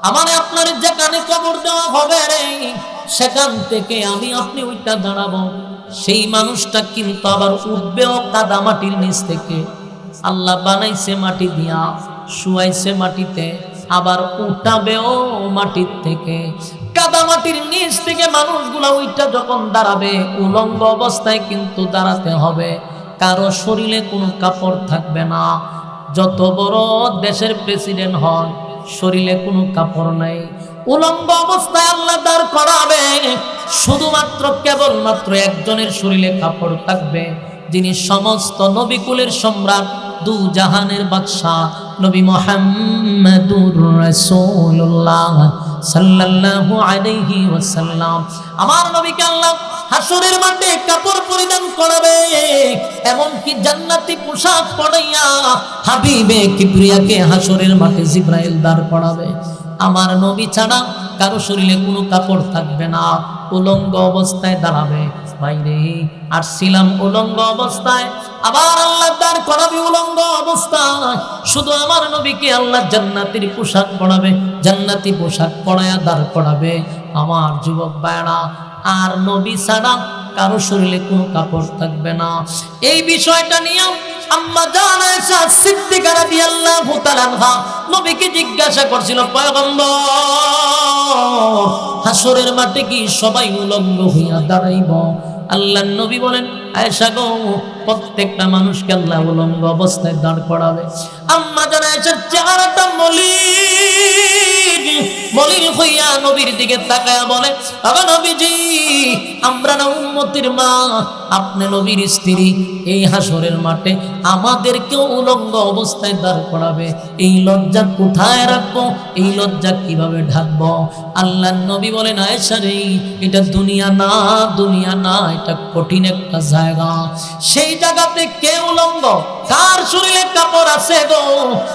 আমার আপনার যেখানে খবর দেওয়া হবে রে, সেখান থেকে আমি আপনি ওইটা দাঁড়াবো। সেই মানুষটা কিন্তু আবার উঠবেও কাদা মাটির নিচ থেকে। আল্লাহ বানাইছে মাটি দিয়া, শুয়াইছে মাটিতে, আবার উঠাবেও মাটির থেকে। কাদা মাটির নিচ থেকে মানুষগুলা ওইটা যখন দাঁড়াবে, উলঙ্গ অবস্থায় কিন্তু দাঁড়াতে হবে। কারো শরীরে কোনো কাপড় থাকবে না। যত বড় দেশের প্রেসিডেন্ট হন, শরীরে কোনো কাপড় নাই, উলঙ্গ অবস্থায় আল্লাহ দাঁড় করাবে। শুধুমাত্র কেবলমাত্র একজনের শরীরে কাপড় থাকবে, যিনি সমস্ত নবীকুলের সম্রাট, 2 জাহানের বাদশা নবী মুহাম্মদুর রাসূলুল্লাহ সাল্লাল্লাহু আলাইহি ওয়াসাল্লাম। আমার নবীকে আল্লাহ হাসরের মাঠে কাপড় পরিধান করাবে, এমনকি জান্নাতি পোশাক পরাইয়া হাবিবে কিবরিয়াকে হাসরের মাঠে জিবরাইল দাঁড় করাবে। আমার নবী ছাড়া কারো শরীরে কোনো কাপড় থাকবে না, উলঙ্গ অবস্থায় দাঁড়াবে। বাইরে আসছিলাম উলঙ্গ অবস্থায়, আবার আল্লাহ দাঁড় করাবে উলঙ্গ অবস্থায়। শুধু আমার নবীকে আল্লাহ জান্নাতের পোশাক পরাবে, জান্নাতি পোশাক পরায়া দাঁড় করাবে। আমার যুবক ভাইরা, আর নবী ছাড়া কারো শরীরে কোনো কাপড় থাকবে না। এই বিষয়টা নিয়ে আম্মা জান আয়েশা সিদ্দিকা রাদিয়াল্লাহু তাআলা আনহা নবীকে জিজ্ঞাসা করছিল, পয়গম্বর হাসরের মাঠে কি সবাই উলঙ্গ হইয়া দাঁড়াইব? আল্লাহর নবী বলেন, আয়েশা গো, প্রত্যেকটা মানুষকে আল্লাহ উলঙ্গ অবস্থায় দাঁড় করাবে। আম্মা জান আয়েশার চেহারাটা মলিন হইয়া নবীর দিকে তাকায়া বলে, ওগো নবীজি, আমরা না উম্মতের মা, আপনি নবীর স্ত্রী, এই হাসরের মাঠে আমাদেরকেও উলঙ্গ অবস্থায় দাঁড় করাবে, এই লজ্জা কোথায় রাখবো, এই লজ্জা কিভাবে ঢাকবো? আল্লাহর নবী বলেন, আয়েশা রে, এটা দুনিয়া না, দুনিয়া না, এটা কঠিন একটা জায়গা। সেই জায়গাতে কে উলঙ্গ? কার শরীরে কাপড় আছে গো,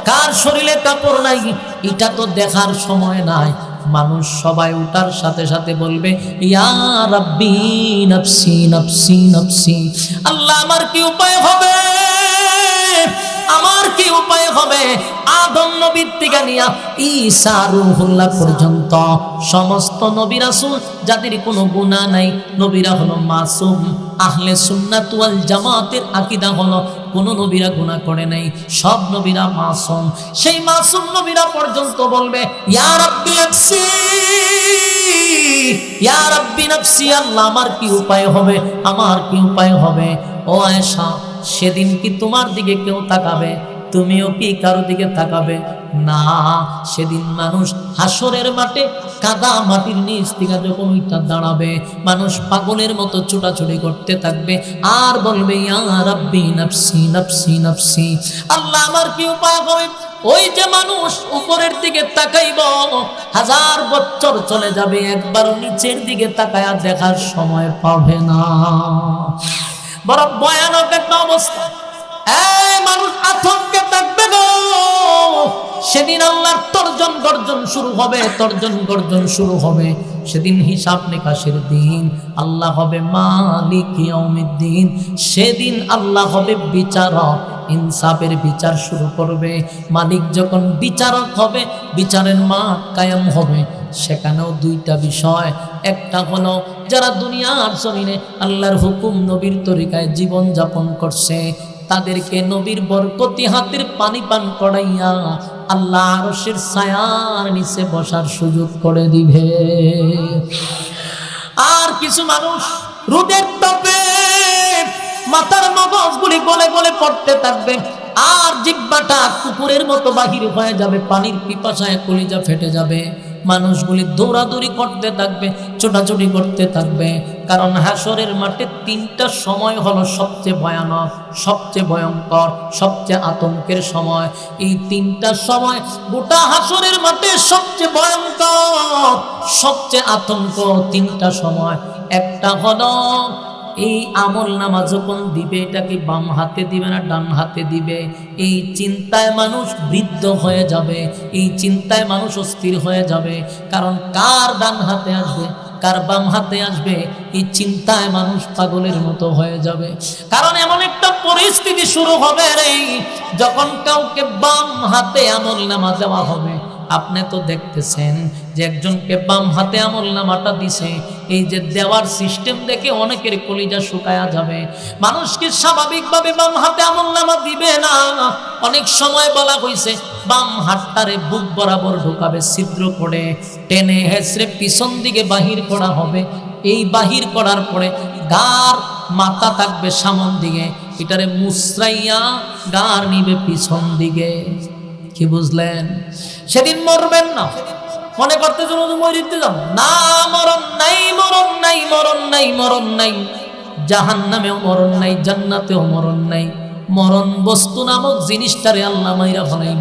কার শরীরে কাপড় নাই? এটা তো দেখার সময় নাই। মানুষ সবাই উঠার সাথে সাথে বলবে, ইয়া রাব্বি নফসি নফসি নফসি। আল্লাহ, আমার কি উপায় হবে, আমার কি উপায় হবে? আদম নবীর থেকে নিয়া ঈসা রূহুল্লাহ পর্যন্ত সমস্ত নবী রাসূল যাদের কোনো গুনাহ নাই, নবীরা হলো মাসুম। আহলে সুন্নাত ওয়াল জামাতের আকীদা হলো কোন নবীরা গুনাহ করে নাই, সব নবীরা মাসুম। সেই মাসুম নবীরা পর্যন্ত বলবে, ইয়া রাব্বি নফসি, ইয়া রাব্বি নফসি। আল্লাহ, আমার কি উপায় হবে, আমার কি উপায় হবে? ও আয়েশা, সেদিন কি তোমার দিকে কেউ তাকাবে? তুমিও কি কারো দিকে তাকাবে? না। সেদিন মানুষ হাসরের মাঠে কাদা মাটির নিচ থেকে যখন ওইটা দাঁড়াবে, মানুষ পাগলের মতো ছোটাছুটি করতে থাকবে আর বলবে, ইয়া রাব্বি নফসি নফসি নফসি। আল্লাহ, আমার কি উপায় হবে? ওই যে মানুষ উপরের দিকে তাকাইব, 1000 বছর চলে যাবে, একবারও নিচের দিকে তাকায়া দেখার সময় পাবে না। বড় ভয়ানক একটা অবস্থা। এই মানুষ আতঙ্কে থাকবে গো। সেদিন আল্লাহর তর্জন গর্জন শুরু হবে, তর্জন গর্জন শুরু হবে। সেদিন হিসাব নিকাশের দিন। আল্লাহ হবে মালিক ইয়াউমিদ্দিন। সেদিন আল্লাহ হবে বিচারক, ইনসাফের বিচার শুরু করবে। মালিক যখন বিচারক হবে, বিচারের মাঠ কায়েম হবে। সেখানেও দুইটা বিষয়। একটা হলো যারা দুনিয়ার জমিনে আল্লাহর হুকুম নবীর তরিকায় জীবন যাপন করছে, তাদেরকে নবীর বরকতি হাতের পানি পান করাইয়া আল্লাহ আরশের ছায়ার নিচে বসার সুযোগ করে দিবে। আর কিছু মানুষ রোদের তাপে মাথার মগজগুলি গলে গলে পড়তে থাকবে, আর জিহ্বাটা কুকুরের মতো বাহির হয়ে যাবে, পানির পিপাসায় কলিজা ফেটে যাবে। মানুষগুলি দৌড়াদৌড়ি করতে থাকবে, ছোটাছুটি করতে থাকবে। কারণ হাসরের মাঠে 3টা সময় হলো সবচেয়ে ভয়ানক, সবচেয়ে ভয়ঙ্কর, সবচেয়ে আতঙ্কের সময়। এই 3টা সময় গোটা হাসরের মাঠে সবচেয়ে ভয়ঙ্কর, সবচেয়ে আতঙ্ক 3টা সময়। একটা হলো এই আমল নামা যখন দিবে, এটাকে বাম হাতে দিবে না ডান হাতে দিবে, এই চিন্তায় মানুষ বৃদ্ধ হয়ে যাবে, এই চিন্তায় মানুষ অস্থির হয়ে যাবে। কারণ কার ডান হাতে আসবে, কার বাম হাতে আসবে, এই চিন্তায় মানুষ পাগলের মতো হয়ে যাবে। কারণ এমন একটা পরিস্থিতি শুরু হবে রে, যখন কাউকে বাম হাতে আমল নামা দেওয়া হবে। আপনি তো দেখতেছেন যে একজনকে বাম হাতে আমল নামাটা দিছে, এই যে দেওয়ার সিস্টেম দেখে অনেকের কলিজা শুকায়া যাবে। মানুষকে স্বাভাবিকভাবে বাম হাতে আমল নামা দিবে না। অনেক সময় বলা হয়েছে বাম হাতটারে বুক বরাবর ঢোকাবে, ছিদ্র করে টেনে হেসড়ে পিছন দিকে বাহির করা হবে। এই বাহির করার পরে গার মাথা থাকবে সামন দিকে, এটারে মুসরাইয়া গার নিবে পিছন দিকে। কি বুঝলেন? সেদিন মরবেন না, মনে করতে জন্য মরিতে যাব না। মরণ নাই, মরণ নাই, মরণ নাই, মরণ নাই। জাহান্নামেও মরণ নাই, জান্নাতেও মরণ নাই। মরণ বস্তু নামক জিনিসটারে আল্লাহ মাইরা ফেলাইব।